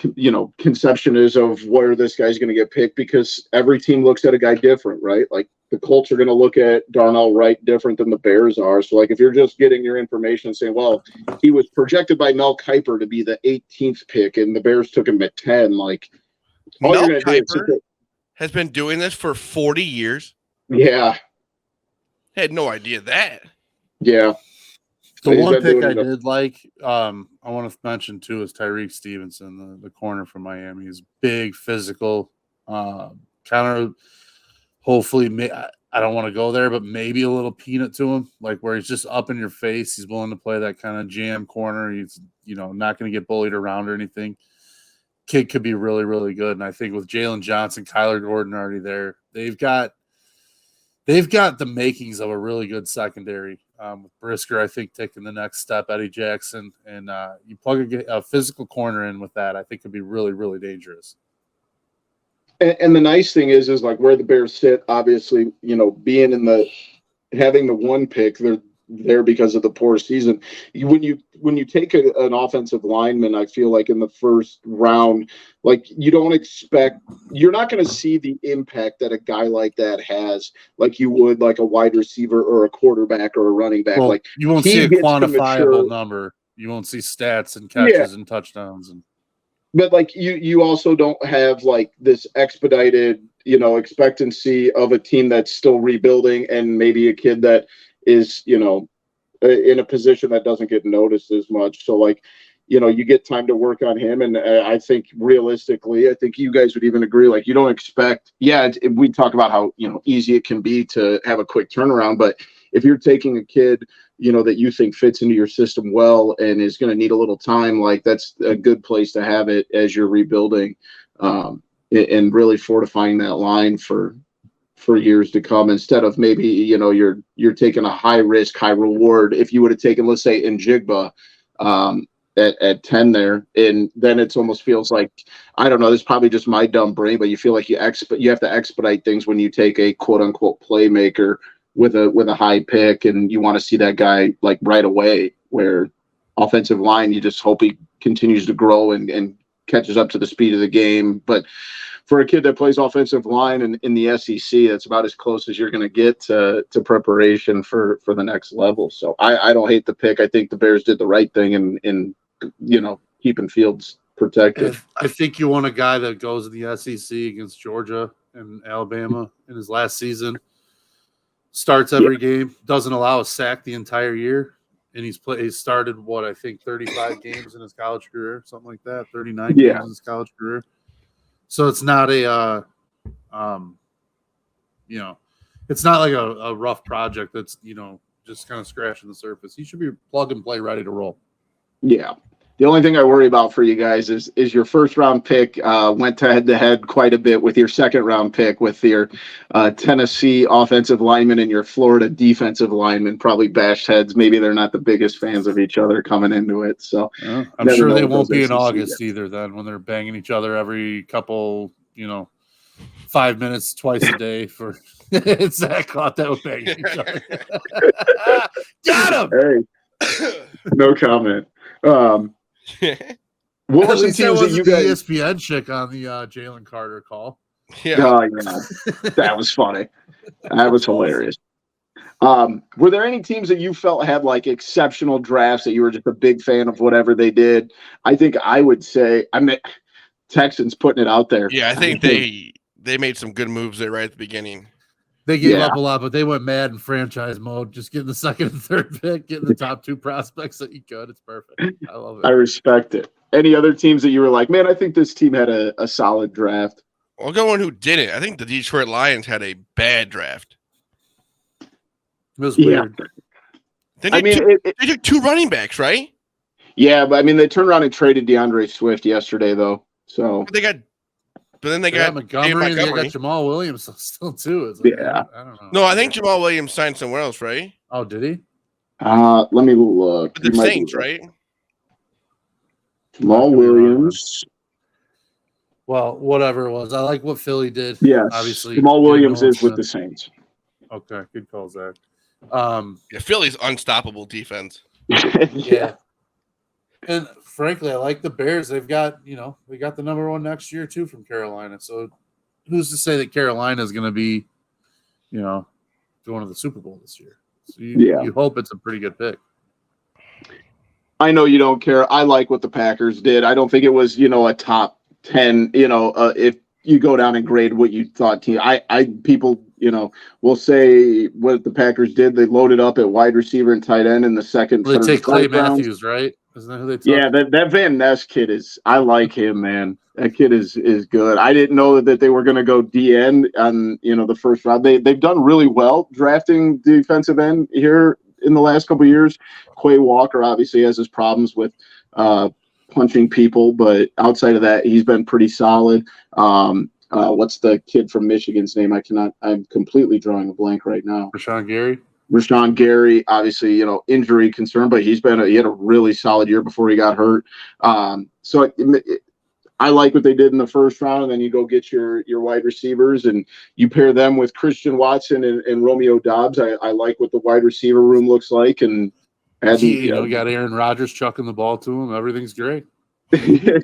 conception is of where this guy's going to get picked, because every team looks at a guy different, right? Like the Colts are going to look at Darnell Wright different than the Bears are. So like if you're just getting your information and saying, well, he was projected by Mel Kiper to be the 18th pick and the Bears took him at 10, like all Mel you're going to do Kiper has been doing this for 40 years. Yeah. I had no idea that. Yeah. The one pick I did like, I want to mention too, is Tyreek Stevenson, the corner from Miami. He's big, physical, kind of. Hopefully, I don't want to go there, but maybe a little peanut to him, like where he's just up in your face. He's willing to play that kind of jam corner. He's not going to get bullied around or anything. Kid could be really, really good. And I think with Jalen Johnson, Kyler Gordon already there, they've got the makings of a really good secondary. With Brisker, I think, taking the next step, Eddie Jackson, and you plug a physical corner in with that, I think could be really, really dangerous. And the nice thing is like where the Bears sit, obviously, being having the one pick, they're there because of the poor season. When you take an offensive lineman, I feel like in the first round, like you're not going to see the impact that a guy like that has, like you would like a wide receiver or a quarterback or a running back. Well, like you won't see a quantifiable number. You won't see stats and catches and touchdowns But like you also don't have like this expedited, expectancy of a team that's still rebuilding and maybe a kid that is, in a position that doesn't get noticed as much. So like, you get time to work on him. And I think realistically, I think you guys would even agree, like you don't expect, we talk about how, easy it can be to have a quick turnaround, but if you're taking a kid, that you think fits into your system well and is going to need a little time, like that's a good place to have it as you're rebuilding, and really fortifying that line for years to come, instead of maybe, you're taking a high risk, high reward. If you would have taken, let's say, Njigba at 10 there, and then it almost feels like, I don't know, this is probably just my dumb brain, but you feel like you have to expedite things when you take a quote unquote playmaker with a high pick, and you want to see that guy like right away, where offensive line, you just hope he continues to grow and catches up to the speed of the game. But for a kid that plays offensive line in the SEC, that's about as close as you're going to get to preparation for the next level. So I don't hate the pick. I think the Bears did the right thing in keeping Fields protected. I think you want a guy that goes in the SEC against Georgia and Alabama in his last season, starts every game, doesn't allow a sack the entire year, and he's started 35 games in his college career, something like that, 39 games in his college career. So it's not it's not like a rough project that's, just kind of scratching the surface. He should be plug and play, ready to roll. Yeah. The only thing I worry about for you guys is your first round pick went head to head quite a bit with your second round pick, with your Tennessee offensive lineman and your Florida defensive lineman probably bashed heads. Maybe they're not the biggest fans of each other coming into it. So I'm sure they won't be in August either then, when they're banging each other every couple, 5 minutes twice a day for Zach caught that with banging each other. Got him. Hey, no comment. What were some teams that you guys? The ESPN chick on the Jalen Carter call. Yeah, that was funny. That was hilarious. Were there any teams that you felt had like exceptional drafts that you were just a big fan of whatever they did? I think I would say Texans putting it out there. Yeah, I think they made some good moves there right at the beginning. They gave up a lot, but they went mad in franchise mode, just getting the second and third pick, getting the top two prospects that you could. It's perfect. I love it. I respect it. Any other teams that you were like, man, I think this team had a solid draft? I'll go one who didn't. I think the Detroit Lions had a bad draft. It was weird. They took two running backs, right? Yeah, but they turned around and traded DeAndre Swift yesterday, though. So But then they got Montgomery. They got Jamal Williams still too. Yeah, I don't know. No, I think Jamal Williams signed somewhere else, right? Oh, did he? Let me look. The Saints, right? Jamal Williams. Well, whatever it was. I like what Philly did. Yes. Obviously, Jamal Williams Nolan is with Smith. the Saints. Okay, good call, Zach. Yeah, Philly's unstoppable defense. Yeah. And frankly, I like the Bears. They've got, they got the number one next year too from Carolina. So who's to say that Carolina is going to be, going to the Super Bowl this year? So you hope it's a pretty good pick. I know you don't care. I like what the Packers did. I don't think it was, a top 10, if you go down and grade what you thought team. People, will say what the Packers did. They loaded up at wide receiver and tight end in the second. Well, they take Clay rounds. Matthews, right? Isn't that who they took? Yeah, that Van Ness kid I like him, man. That kid is good. I didn't know that they were going to go DN on, the first round. They've done really well drafting defensive end here in the last couple of years. Quay Walker obviously has his problems with punching people, but outside of that, he's been pretty solid. What's the kid from Michigan's name? I'm completely drawing a blank right now. Rashawn Gary, obviously, injury concern, but he had a really solid year before he got hurt. So I like what they did in the first round, and then you go get your wide receivers and you pair them with Christian Watson and Romeo Doubs. I like what the wide receiver room looks like, and you got Aaron Rodgers chucking the ball to him. Everything's great.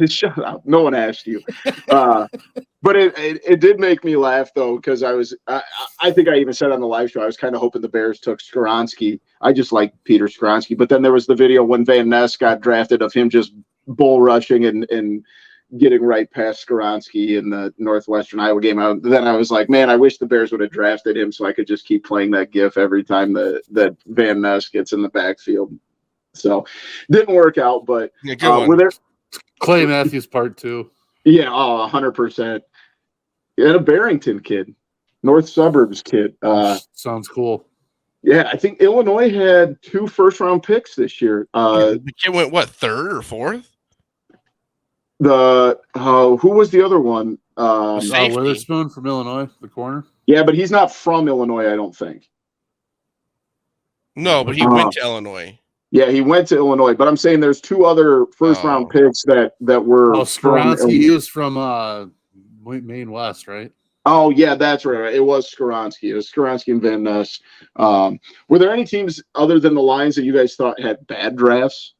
Shut up. No one asked you. But it did make me laugh, though, because I think I even said on the live show, I was kind of hoping the Bears took Skoronski. I just like Peter Skoronski. But then there was the video when Van Ness got drafted of him just bull rushing and getting right past Skoronski in the Northwestern Iowa game. Then I was like, man, I wish the Bears would have drafted him so I could just keep playing that GIF every time that Van Ness gets in the backfield. So didn't work out, but were there Clay Matthews part 2. Yeah, 100%. And a Barrington kid, North Suburbs kid. Sounds cool. Yeah, I think Illinois had 2 first-round picks this year. The kid went, what, 3rd or 4th? Who was the other one? Witherspoon from Illinois, the corner. Yeah, but he's not from Illinois, I don't think. No, but he went to Illinois. Yeah, he went to Illinois, but I'm saying there's 2 other first-round picks that were. Oh, Skoronski, he was from Maine West, right? Oh, yeah, that's right. It was Skoronski. It was Skoronski and Van Ness. Were there any teams other than the Lions that you guys thought had bad drafts?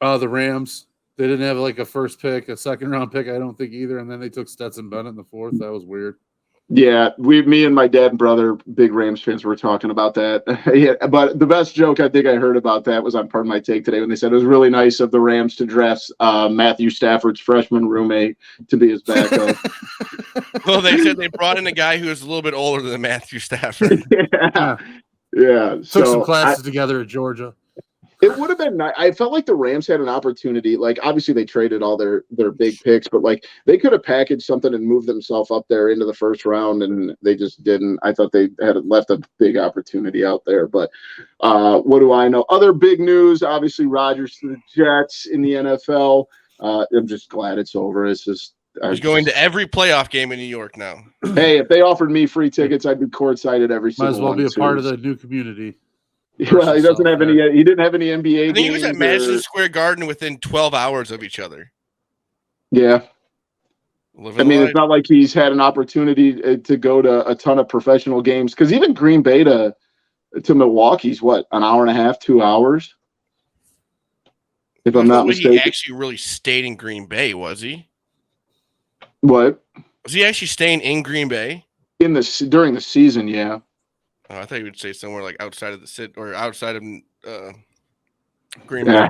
The Rams. They didn't have like a first pick, a second-round pick, I don't think either, and then they took Stetson Bennett in the 4th. That was weird. Yeah, me and my dad and brother, big Rams fans, were talking about that. Yeah, but the best joke I think I heard about that was on Pardon My Take today when they said it was really nice of the Rams to draft Matthew Stafford's freshman roommate to be his backup. Well, they said they brought in a guy who was a little bit older than Matthew Stafford. Yeah. Took some classes together at Georgia. It would have been nice. I felt like the Rams had an opportunity. Like, obviously, they traded all their big picks, but like they could have packaged something and moved themselves up there into the first round, and they just didn't. I thought they had left a big opportunity out there. But what do I know? Other big news, obviously, Rodgers to the Jets in the NFL. I'm just glad it's over. It's just he's going to every playoff game in New York now. Hey, if they offered me free tickets, I'd be courtside at every single one. Might as well be a part of the new community. Well, he doesn't have any. He didn't have any NBA. I think he was at Madison Square Garden within 12 hours of each other. Yeah, it's not like he's had an opportunity to go to a ton of professional games. Because even Green Bay to Milwaukee's what, an hour and a half, 2 hours? If I'm not mistaken, he actually really stayed in Green Bay, was he? What? Was he actually staying in Green Bay during the season? Yeah. I thought you would say somewhere like outside of the city or outside of Green Bay.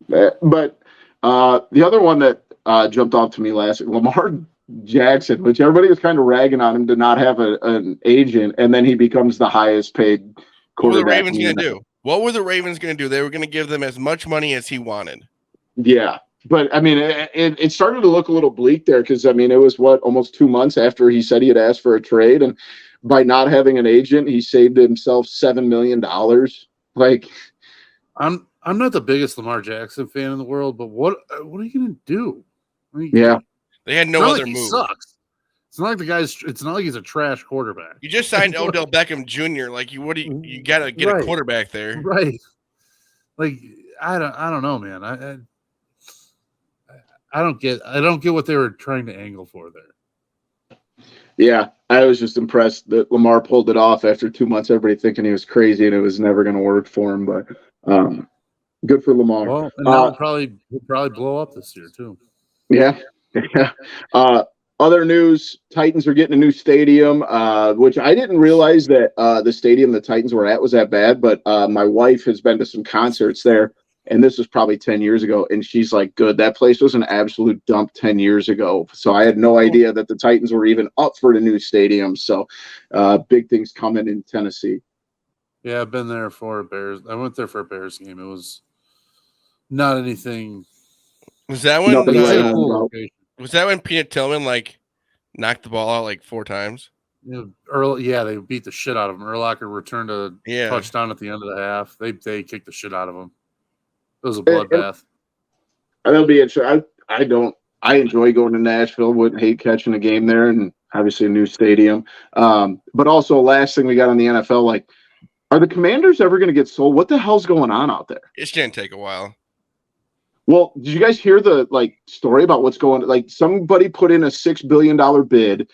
Yeah. But the other one that jumped off to me last week, Lamar Jackson, which everybody was kind of ragging on him to not have an agent, and then he becomes the highest paid quarterback. What were the Ravens going to do? What were the Ravens going to do? They were going to give them as much money as he wanted. Yeah. But, I mean, it started to look a little bleak there because, I mean, it was, almost 2 months after he said he had asked for a trade, and by not having an agent, he saved himself $7 million. Like, I'm not the biggest Lamar Jackson fan in the world, but what are you going to do? Yeah, they had no other move. He sucks. It's not like it's not like he's a trash quarterback. You just signed Odell Beckham Jr. Like, you got to get a quarterback there, right? Like, I don't know, man. I don't get what they were trying to angle for there. Yeah, I was just impressed that Lamar pulled it off after 2 months. Everybody thinking he was crazy and it was never going to work for him, but good for Lamar. Well, and now he'll probably blow up this year too. Yeah. Yeah. Other news, Titans are getting a new stadium, which I didn't realize that the stadium the Titans were at was that bad, but my wife has been to some concerts there, and this was probably 10 years ago, and she's like, good, that place was an absolute dump 10 years ago. So I had no idea that the Titans were even up for the new stadium. So big things coming in Tennessee. Yeah, I've been there for a Bears. I went there for a Bears game. It was not anything. Was that when Nothing to write home cool about. location. Was that when Peanut Tillman like knocked the ball out like 4 times? You know, they beat the shit out of him. Urlacher returned a touchdown at the end of the half. They kicked the shit out of him. It was a bloodbath. That'll be interesting. I enjoy going to Nashville. Wouldn't hate catching a game there, and obviously a new stadium. But also, last thing we got on the NFL, like, are the Commanders ever going to get sold? What the hell's going on out there? It's gonna take a while. Well, did you guys hear the story about what's going? Like, somebody put in a $6 billion bid,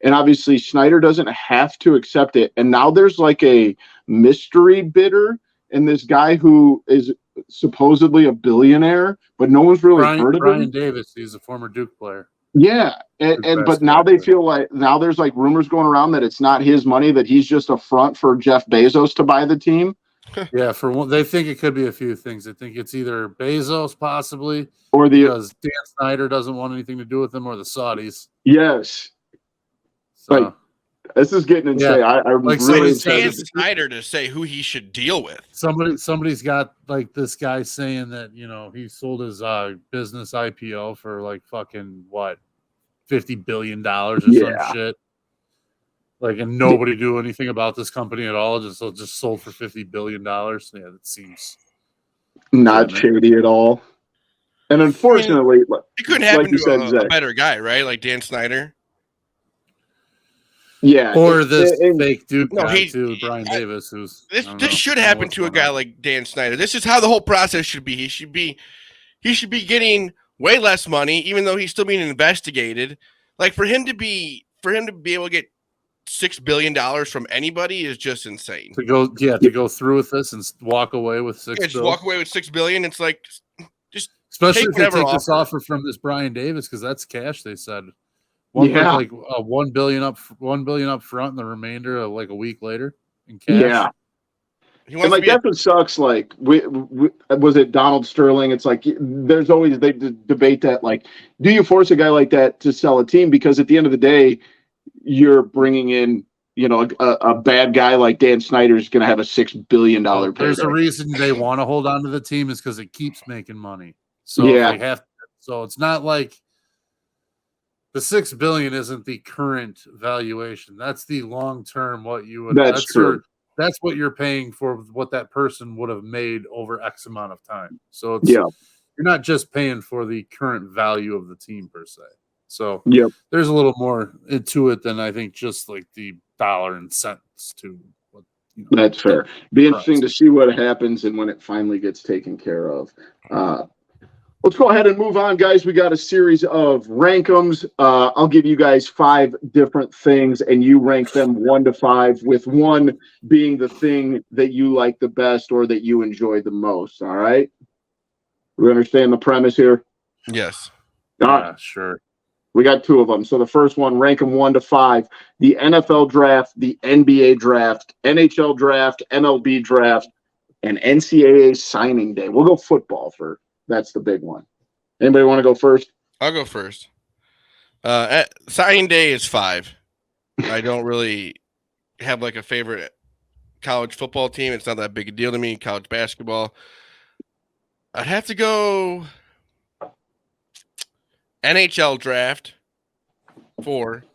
and obviously Schneider doesn't have to accept it. And now there's like a mystery bidder, and this guy who is supposedly a billionaire, but no one's really heard of him. Brian Davis, he's a former Duke player. Yeah, but now they feel like now there's like rumors going around that it's not his money, that he's just a front for Jeff Bezos to buy the team. Yeah, for one, they think it could be a few things. They think it's either Bezos possibly, or because Dan Snyder doesn't want anything to do with them, or the Saudis. Yes, So, this is getting insane. Yeah. I'm Like really Dan excited. Snyder to say who he should deal with. somebody's got like this guy saying that he sold his business IPO for like fucking what, $50 billion or some shit. Like, and nobody do anything about this company at all. Just sold for $50 billion. Yeah, that seems Not shady at all. And unfortunately, it couldn't happen like you to said, a Zach. better guy, right? Like Dan Snyder. Yeah, or this fake Duke No, guy too, Brian Davis, who's This should happen to a guy like Dan Snyder. This is how the whole process should be. He should be getting way less money, even though he's still being investigated. Like for him to be able to get $6 billion from anybody is just insane. to go through with this and walk away with $6 Just billion. walk away with $6 billion. It's like just Especially take if they whatever take this offer from this Brian Davis, because that's cash. They said like $1 billion up front, and the remainder of like a week later in cash. Yeah. he And that's what sucks. Like, was it Donald Sterling? It's like there's always they debate that. Like, do you force a guy like that to sell a team? Because at the end of the day, you're bringing in, a bad guy like Dan Snyder is going to have a $6 billion payday. There's a reason they want to hold on to the team, is because it keeps making money. So they have. So it's not like the $6 billion isn't the current valuation. That's the long term. What you would. That's true. That's what you're paying for what that person would have made over X amount of time. So it's, you're not just paying for the current value of the team per se. So there's a little more into it than I think just like the dollar and cents to what. That's fair. Be interesting to see what happens and when it finally gets taken care of. Let's go ahead and move on, guys. We got a series of rank'ems. I'll give you guys 5 different things, and you rank them 1 to 5, with 1 being the thing that you like the best or that you enjoy the most. All right? We understand the premise here? Yes. All right. Sure. We got 2 of them. So the first one, rank them 1 to 5. The NFL draft, the NBA draft, NHL draft, MLB draft, and NCAA signing day. We'll go football first. That's the big one. Anybody want to go first? I'll go first. Signing day is 5. I don't really have like a favorite college football team. It's not that big a deal to me. College basketball. I'd have to go NHL draft 4,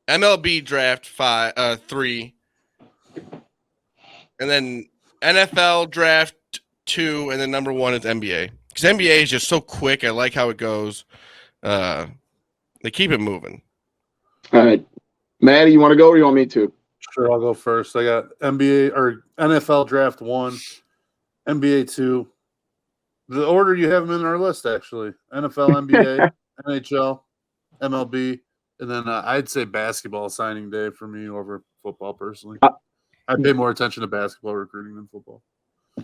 MLB draft 3, and then NFL draft 2, and then number 1 is NBA. Because NBA is just so quick. I like how it goes. They keep it moving. All right. Maddie, you want to go or you want me to? Sure, I'll go first. I got NBA or NFL draft 1, NBA 2, The order you have them in our list, actually. NFL, NBA, NHL, MLB, and then I'd say basketball signing day for me over football, personally. I pay more attention to basketball recruiting than football.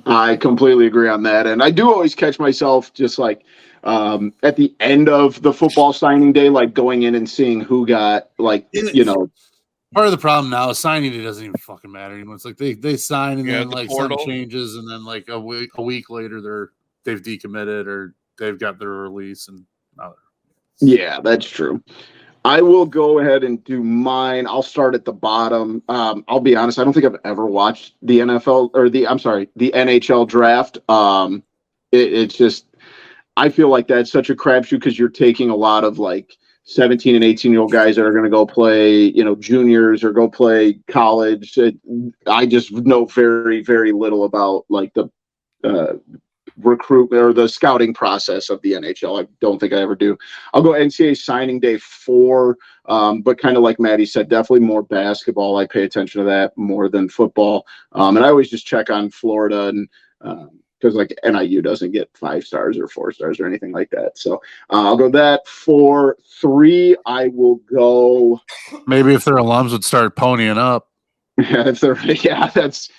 I completely agree on that. And I do always catch myself just like at the end of the football signing day, like going in and seeing who got like, Part of the problem now is signing day doesn't even fucking matter anymore. It's like they sign and then the like portal. something changes and then like a week later they've decommitted or they've got their release and yeah, that's true. I will go ahead and do mine. I'll start at the bottom. I'll be honest, I don't think I've ever watched the the NHL draft. It's just, I feel like that's such a crapshoot because you're taking a lot of like 17 and 18-year-old guys that are going to go play, juniors or go play college. I just know very, very little about like the recruitment or the scouting process of the NHL. I don't think I ever do. I'll go NCAA signing day 4, but kind of like Maddie said, definitely more basketball. I pay attention to that more than football. And I always just check on Florida and because like NIU doesn't get 5 stars or 4 stars or anything like that. So I'll go that. For 3, I will go. Maybe if their alums would start ponying up. That's.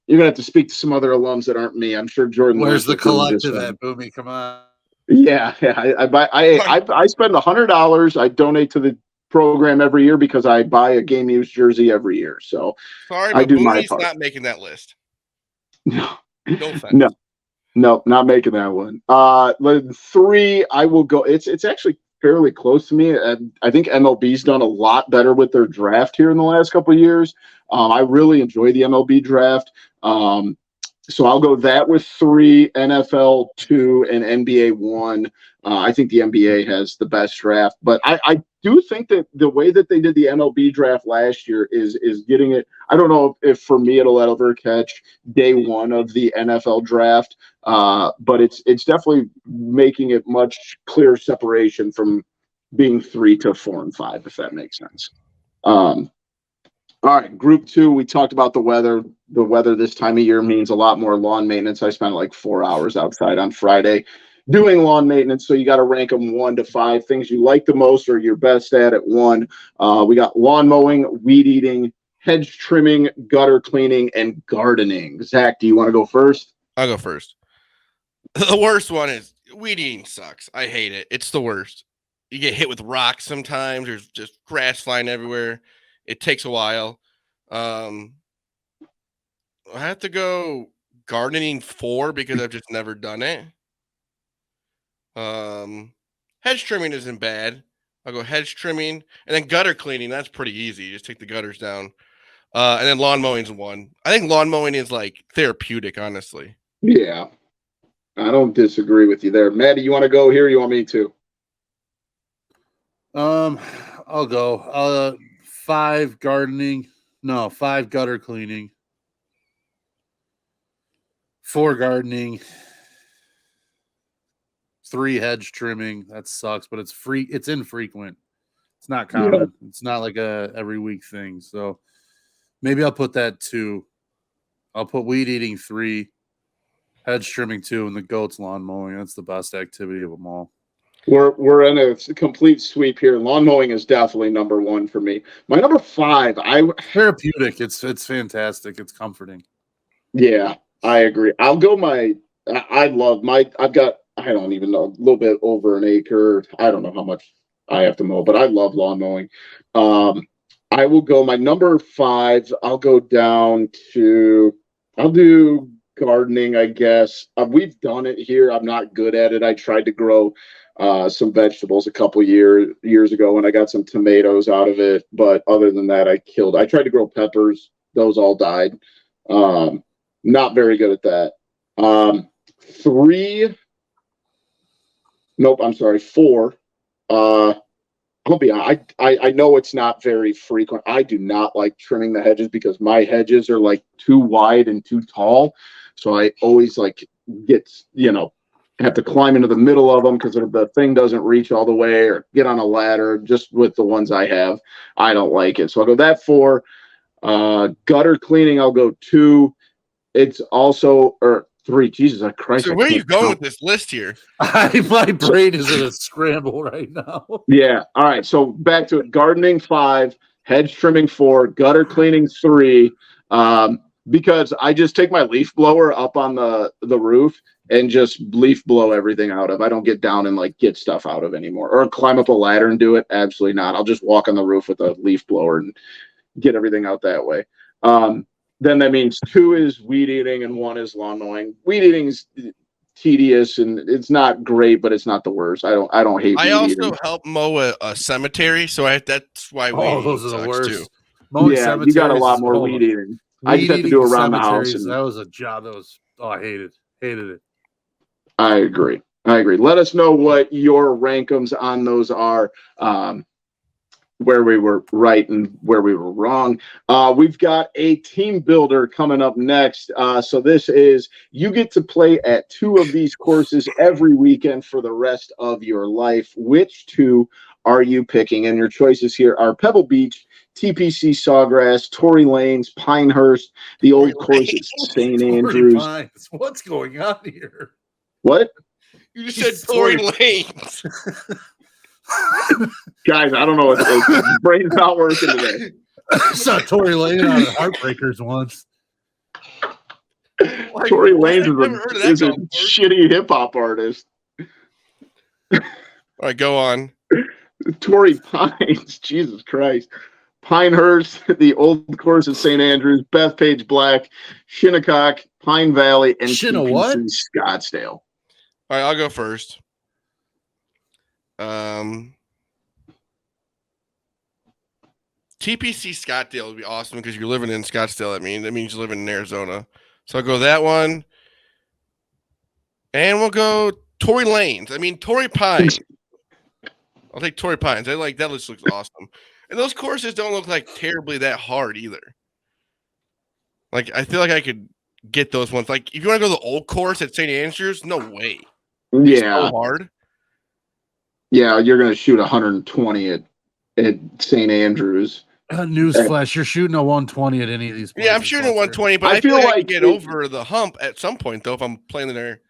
You're gonna have to speak to some other alums that aren't me. I'm sure Jordan. Where's the collective at, Boomy? Come on. Yeah. I spend $100. I donate to the program every year because I buy a game used jersey every year. So sorry, I but do my Boomy's part. not making that list. No, not making that one. 3, I will go. It's actually fairly close to me. I think MLB's done a lot better with their draft here in the last couple of years. I really enjoy the MLB draft. So I'll go that with 3, NFL 2, and NBA 1. I think the NBA has the best draft, but I do think that the way that they did the MLB draft last year is getting it. I don't know if for me it'll ever catch day 1 of the NFL draft, but it's definitely making it much clearer separation from being 3 to 4 and 5, if that makes sense. All right, group 2, we talked about the weather. The weather this time of year means a lot more lawn maintenance. I spent like 4 hours outside on Friday doing lawn maintenance. So you got to rank them 1 to 5. Things you like the most or you're best at 1. We got lawn mowing, weed eating, hedge trimming, gutter cleaning, and gardening. Zach, do you want to go first? I'll go first. The worst one is weed eating sucks. I hate it. It's the worst. You get hit with rocks sometimes. There's just grass flying everywhere. It takes a while. I have to go gardening 4 because I've just never done it. Hedge trimming isn't bad. I'll go hedge trimming. And then gutter cleaning, that's pretty easy. You just take the gutters down. And then lawn mowing's 1. I think lawn mowing is like therapeutic, honestly. Yeah. I don't disagree with you there. Maddie, you want to go here or you want me to? I'll go. 5 gardening. No, 5 gutter cleaning. 4 gardening. 3 hedge trimming. That sucks, but it's free. It's infrequent. It's not common. Yeah. It's not like a every week thing. So maybe I'll put that 2. I'll put weed eating 3, hedge trimming 2, and the goat's lawn mowing. That's the best activity of them all. We're in a complete sweep here. Lawn mowing is definitely number 1 for me. My number 5, therapeutic. It's fantastic. It's comforting. Yeah, I agree. I'll go I've got, I don't even know, a little bit over an acre. I don't know how much I have to mow, but I love lawn mowing. I will go my number 5. I'll go down to, I'll do gardening, I guess. We've done it here. I'm not good at it. I tried to grow some vegetables a couple years ago, and I got some tomatoes out of it. But other than that, I tried to grow peppers. Those all died. Not very good at that. 3. Nope, I'm sorry. 4. I'll be honest, I know it's not very frequent. I do not like trimming the hedges because my hedges are like too wide and too tall. So I always like have to climb into the middle of them because the thing doesn't reach all the way, or get on a ladder. Just with the ones I have, I don't like it. So I'll go that 4. Gutter cleaning, I'll go 2. It's also, or 3. Jesus Christ. So I where are you can't going count. with this list here? My brain is in a scramble right now. Yeah. All right. So back to it. Gardening 5, hedge trimming 4, gutter cleaning 3. Because I just take my leaf blower up on the roof and just leaf blow everything out of. I don't get down and like get stuff out of anymore, or climb up a ladder and do it. Absolutely not. I'll just walk on the roof with a leaf blower and get everything out that way. Then that means 2 is weed eating and 1 is lawn mowing. Weed eating is tedious and it's not great, but it's not the worst. I don't hate I weed also eating. help mow a cemetery, so that's why weed Oh, eating those are the sucks worst. too. Mowing Yeah, you got a cemeteries lot is- more hold weed on. eating. I just Weed have to do eating around the house. cemeteries, And that was a job that was I hated it. I agree. Let us know what your rankums on those are, where we were right and where we were wrong. We've got a team builder coming up next. So this is, you get to play at 2 of these courses every weekend for the rest of your life. Which 2 are you picking? And your choices here are Pebble Beach, TPC Sawgrass, Tory Lanes, Pinehurst, the old course at St. Andrews. Pines. What's going on here? What? You just said Tory Lanes. Guys, I don't know. His brain's not working today. I saw Tory Lane on Heartbreakers once. Tory Lanez I've never heard of that is a golf course. shitty hip hop artist. All right, go on. Tory Pines, Jesus Christ. Pinehurst, the old course at St. Andrews, Bethpage Black, Shinnecock, Pine Valley, and what? TPC Scottsdale. All right, I'll go first. TPC Scottsdale would be awesome because you're living in Scottsdale. That means you're living in Arizona. So I'll go that one. And we'll go Tory Lanes. Tory Pines. I'll take Tory Pines. That looks awesome. And those courses don't look like terribly that hard either. Like, I feel like I could get those ones. Like, if you want to go to the old course at St. Andrews, no way. It's so hard. Yeah, you're going to shoot 120 at St. Andrews. Newsflash, you're shooting a 120 at any of these places. Yeah, I'm shooting a 120, but I feel like I can get over the hump at some point, though, if I'm playing there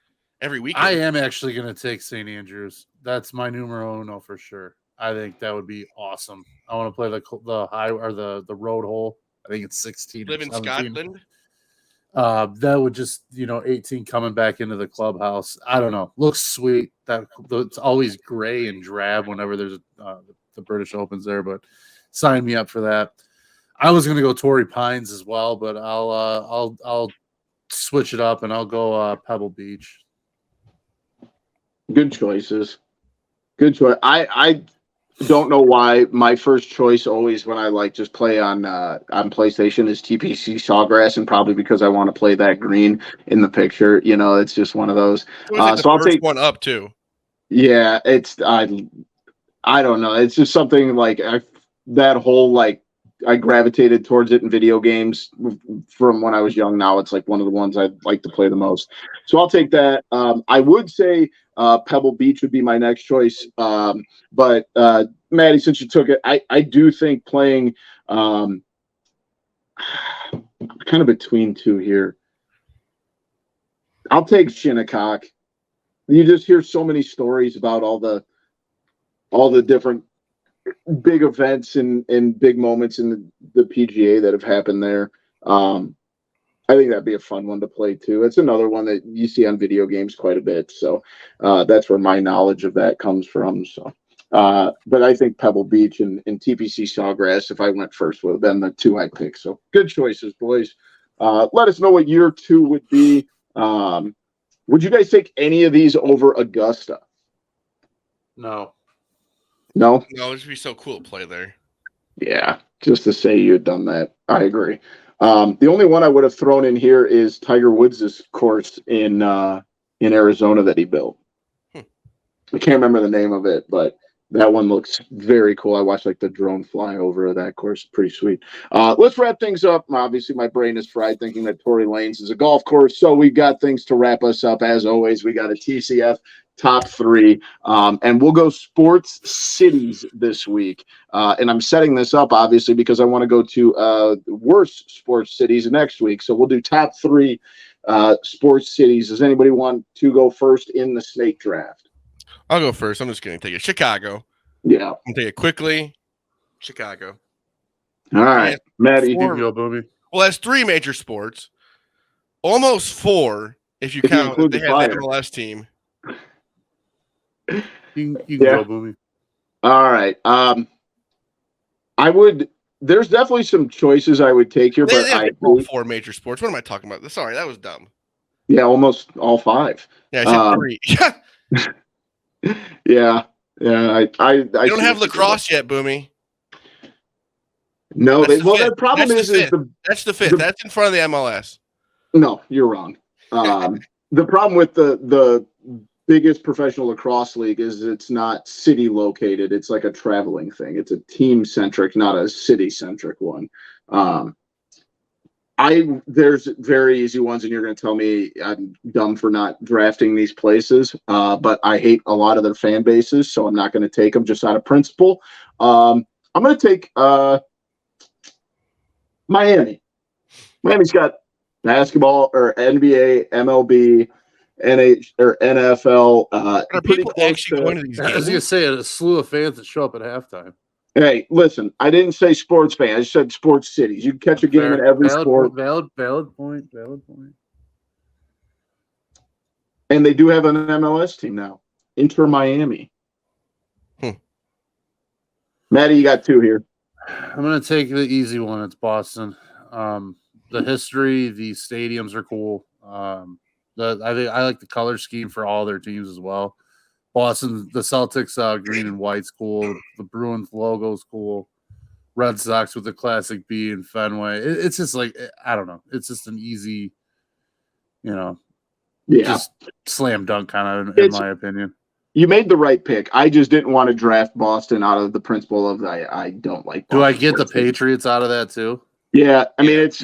every weekend. I am actually going to take St. Andrews. That's my numero uno for sure. I think that would be awesome. I want to play the high or the road hole. I think it's 16. Live in Scotland. That would just 18 coming back into the clubhouse. I don't know. Looks sweet. It's always gray and drab whenever there's the British Opens there, but sign me up for that. I was going to go Torrey Pines as well, but I'll switch it up and I'll go Pebble Beach. Good choices. Good choice. I don't know why my first choice always when I just play on PlayStation is TPC Sawgrass, and probably because I want to play that green in the picture. It's just one of those. It was so I'll take one up too. Yeah, it's I don't know. It's just something that whole I gravitated towards it in video games from when I was young. Now it's one of the ones I'd like to play the most. So I'll take that. I would say Pebble Beach would be my next choice. But Maddie, since you took it, I do think playing kind of between 2 here. I'll take Shinnecock. You just hear so many stories about all the different big events and big moments in the PGA that have happened there. I think that'd be a fun one to play too. It's another one that you see on video games quite a bit. So that's where my knowledge of that comes from. So, but I think Pebble Beach and TPC Sawgrass, if I went first, would have been the 2 I picked. So good choices, boys. Let us know what your 2 would be. Would you guys take any of these over Augusta? No. No, it'd be so cool to play there. Yeah, just to say you had done that. I agree. The only one I would have thrown in here is Tiger Woods' course in Arizona that he built. I can't remember the name of it, but that one looks very cool. I watched the drone fly over that course. Pretty sweet. Let's wrap things up. Obviously, my brain is fried thinking that Tory Lanez is a golf course. So we've got things to wrap us up. As always, we got a TCF top 3, and we'll go sports cities this week. And I'm setting this up, obviously, because I want to go to worst sports cities next week. So we'll do top 3 sports cities. Does anybody want to go first in the snake draft? I'll go first. I'm just going to take it. Chicago. Yeah. I'm going to take it quickly. Chicago. All right. Maddie. You can go, Booby. Well, that's 3 major sports. Almost 4 if you count if they have the MLS team. You can go, Booby. All right. There's definitely some choices I would take here, but I all 4 major sports. What am I talking about? Sorry, that was dumb. Yeah, almost all 5. Yeah, I said 3. Yeah. I don't have lacrosse yet, Boomy. No, the problem is that's the 5th. That's in front of the MLS. No, you're wrong. The problem with the biggest professional lacrosse league is it's not city located. It's like a traveling thing. It's a team centric, not a city centric one. There's very easy ones, and you're going to tell me I'm dumb for not drafting these places. But I hate a lot of their fan bases, so I'm not going to take them just out of principle. I'm going to take Miami. Miami's got basketball or NBA, MLB, NFL. Are people actually going to these games? I was going to say a slew of fans that show up at halftime. Hey, listen, I didn't say sports fan. I said sports cities. You can catch a game in every sport. Valid point. And they do have an MLS team now. Inter Miami. Maddie, you got 2 here. I'm going to take the easy one. It's Boston. The history, the stadiums are cool. I like the color scheme for all their teams as well. Boston, the Celtics, green and white's cool. The Bruins logo's cool. Red Sox with the classic B and Fenway. It's just like, I don't know. It's just an easy, just slam dunk kind of, in my opinion. You made the right pick. I just didn't want to draft Boston out of the principle of I don't like Boston. Do I get the Patriots out of that too? Yeah, I mean it's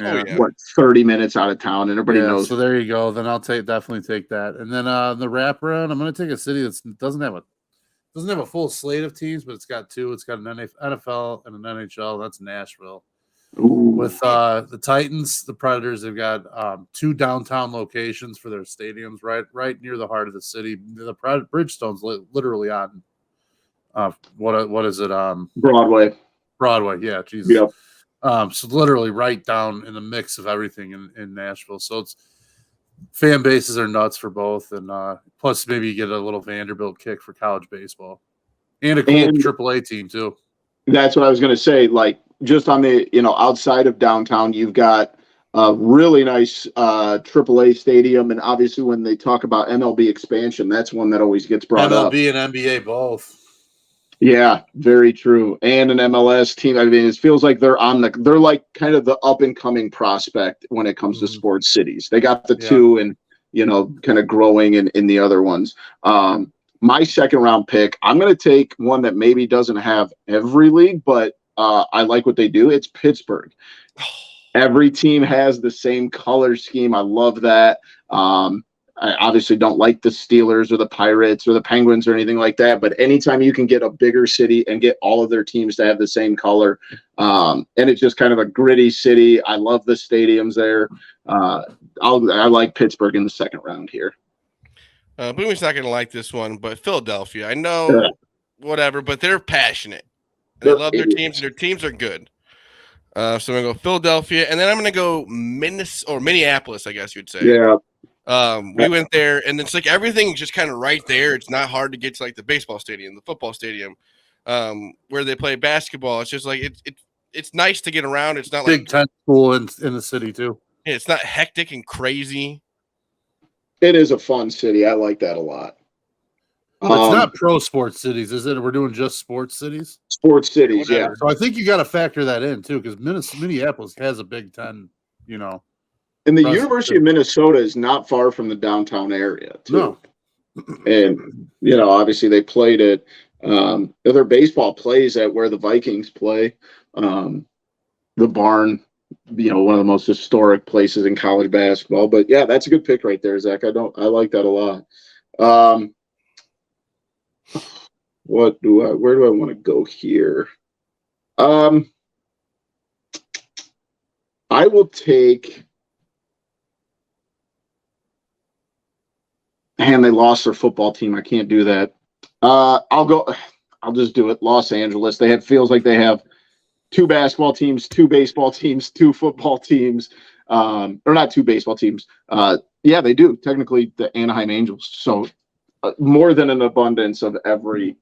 30 minutes out of town, and everybody knows. So there you go. Then I'll definitely take that. And then the wraparound, I'm going to take a city that doesn't have a full slate of teams, but it's got 2. It's got an NFL and an NHL. That's Nashville. Ooh. With the Titans, the Predators, they've got 2 downtown locations for their stadiums, right near the heart of the city. The Bridgestone's literally on what is it? Broadway. Yeah, Jesus. Yep. So literally right down in the mix of everything in Nashville. So it's fan bases are nuts for both, and plus maybe you get a little Vanderbilt kick for college baseball, and a cool AAA team too. That's what I was going to say. Like just on the outside of downtown, you've got a really nice AAA stadium, and obviously when they talk about MLB expansion, that's one that always gets brought up. MLB and NBA both. Yeah, very true. And an MLS team. I mean, it feels like they're like kind of the up and coming prospect when it comes to sports cities. They got the 2 and, kind of growing in the other ones. My second round pick, I'm going to take one that maybe doesn't have every league, but I like what they do. It's Pittsburgh. Every team has the same color scheme. I love that. I obviously don't like the Steelers or the Pirates or the Penguins or anything like that, but anytime you can get a bigger city and get all of their teams to have the same color, and it's just kind of a gritty city. I love the stadiums there. I like Pittsburgh in the second round here. Boomy's not going to like this one, but Philadelphia. I know, whatever, but they're passionate. They love their teams, and their teams are good. So I'm going to go Philadelphia, and then I'm going to go Minneapolis, I guess you'd say. Yeah. We went there, and it's like everything's just kind of right there. It's not hard to get to like the baseball stadium, the football stadium, where they play basketball. It's just like it's nice to get around. It's not Big Ten school in the city too. Yeah, it's not hectic and crazy. It is a fun city. I like that a lot. It's not pro sports cities, is it? We're doing just sports cities. Sports cities, yeah. So I think you got to factor that in too, because Minneapolis has a Big Ten, And the University of Minnesota is not far from the downtown area, too. No. And, obviously they played it. Their baseball plays at where the Vikings play. The barn, one of the most historic places in college basketball. But, yeah, that's a good pick right there, Zach. I like that a lot. Where do I want to go here? I will take And they lost their football team. I can't do that. I'll just do it. Los Angeles. Feels like they have 2 basketball teams, 2 baseball teams, 2 football teams, or not 2 baseball teams. Yeah, they do. Technically, the Anaheim Angels. So more than an abundance of every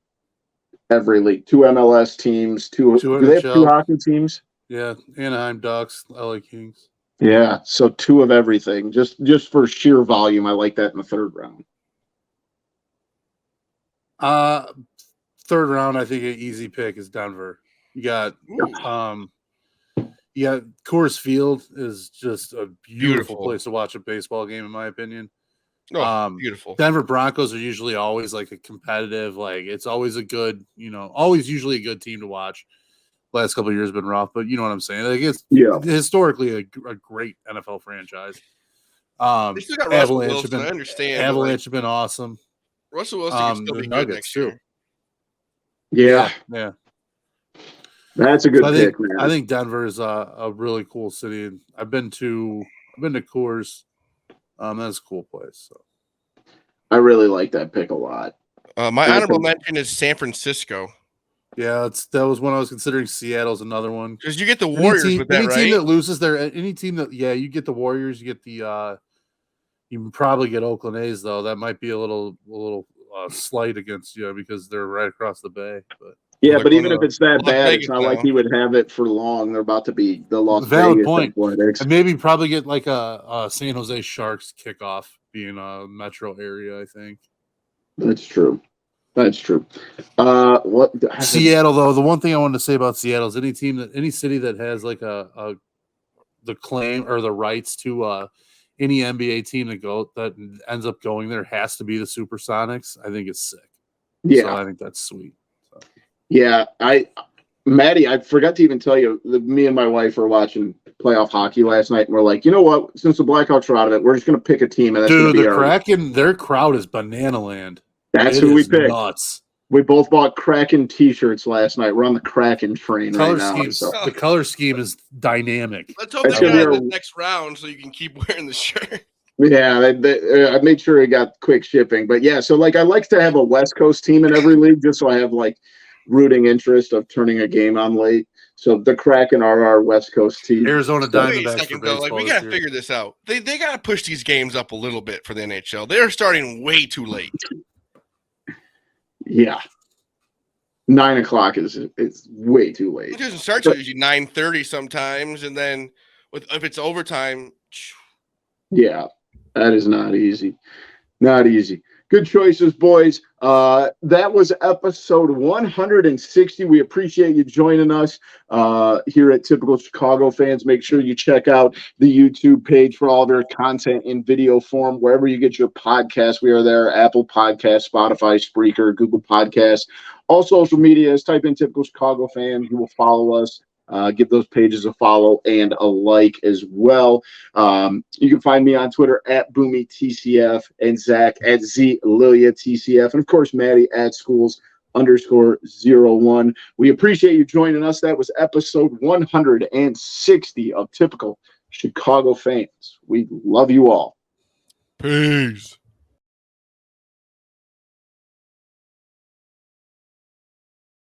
league. 2 MLS teams, 2. Do they have 2 hockey teams? Yeah, Anaheim Ducks, LA Kings. Yeah, so 2 of everything. Just for sheer volume, I like that in the 3rd round. 3rd round, I think an easy pick is Denver. You got Coors Field is just a beautiful place to watch a baseball game, in my opinion. Beautiful. Denver Broncos are usually always like a competitive, like it's always a good, always usually a good team to watch. Last couple of years have been rough, but you know what I'm saying. Like it's historically a great NFL franchise. They still got Russell Wilson. I understand. Avalanche have been awesome. Russell Wilson can still be good next year. Yeah. That's a good pick, man. I think Denver is a really cool city, and I've been to Coors. That's a cool place. So I really like that pick a lot. My honorable mention is San Francisco. Yeah, that was one I was considering. Seattle's another one because you get the Warriors with that, right? Any team that loses you get the Warriors. You get the you can probably get Oakland A's though. That might be a little slight against you because they're right across the bay. But yeah, but even if it's that bad, it's not like he would have it for long. They're about to be the Las Vegas Athletics. And maybe probably get like a San Jose Sharks kickoff being a metro area. I think that's true. Seattle, though, the one thing I wanted to say about Seattle is any city that has like the claim or the rights to any NBA team that ends up going there has to be the Supersonics. I think it's sick. Yeah, so I think that's sweet. So. Yeah, Maddie, I forgot to even tell you. Me and my wife were watching playoff hockey last night, and we're like, you know what? Since the Blackhawks are out of it, we're just going to pick a team, and that's going to be the Kraken. Their crowd is banana land. That's who we picked. Nuts. We both bought Kraken T-shirts last night. We're on the Kraken train right now. The color scheme is dynamic. Let's hope they get out of the next round so you can keep wearing the shirt. Yeah, I made sure it got quick shipping. But yeah, so like I like to have a West Coast team in every league just so I have like rooting interest of turning a game on late. So the Kraken are our West Coast team. Arizona Diamondbacks. Wait a second, though. Like we got to figure this out. They got to push these games up a little bit for the NHL. They are starting way too late. Yeah, 9 o'clock is way too late. It doesn't start till usually 9:30 sometimes, and then if it's overtime. Yeah, that is not easy. Not easy. Good choices, boys. That was episode 160. We appreciate you joining us here at Typical Chicago Fans. Make sure you check out the YouTube page for all of our content in video form. Wherever you get your podcasts, we are there. Apple Podcasts, Spotify, Spreaker, Google Podcasts. All social medias. Type in Typical Chicago Fan. You will follow us. Give those pages a follow and a like as well. You can find me on Twitter at BoomyTCF and Zach at ZLiliaTCF. And, of course, Maddie at schools_01. We appreciate you joining us. That was episode 160 of Typical Chicago Fans. We love you all. Peace.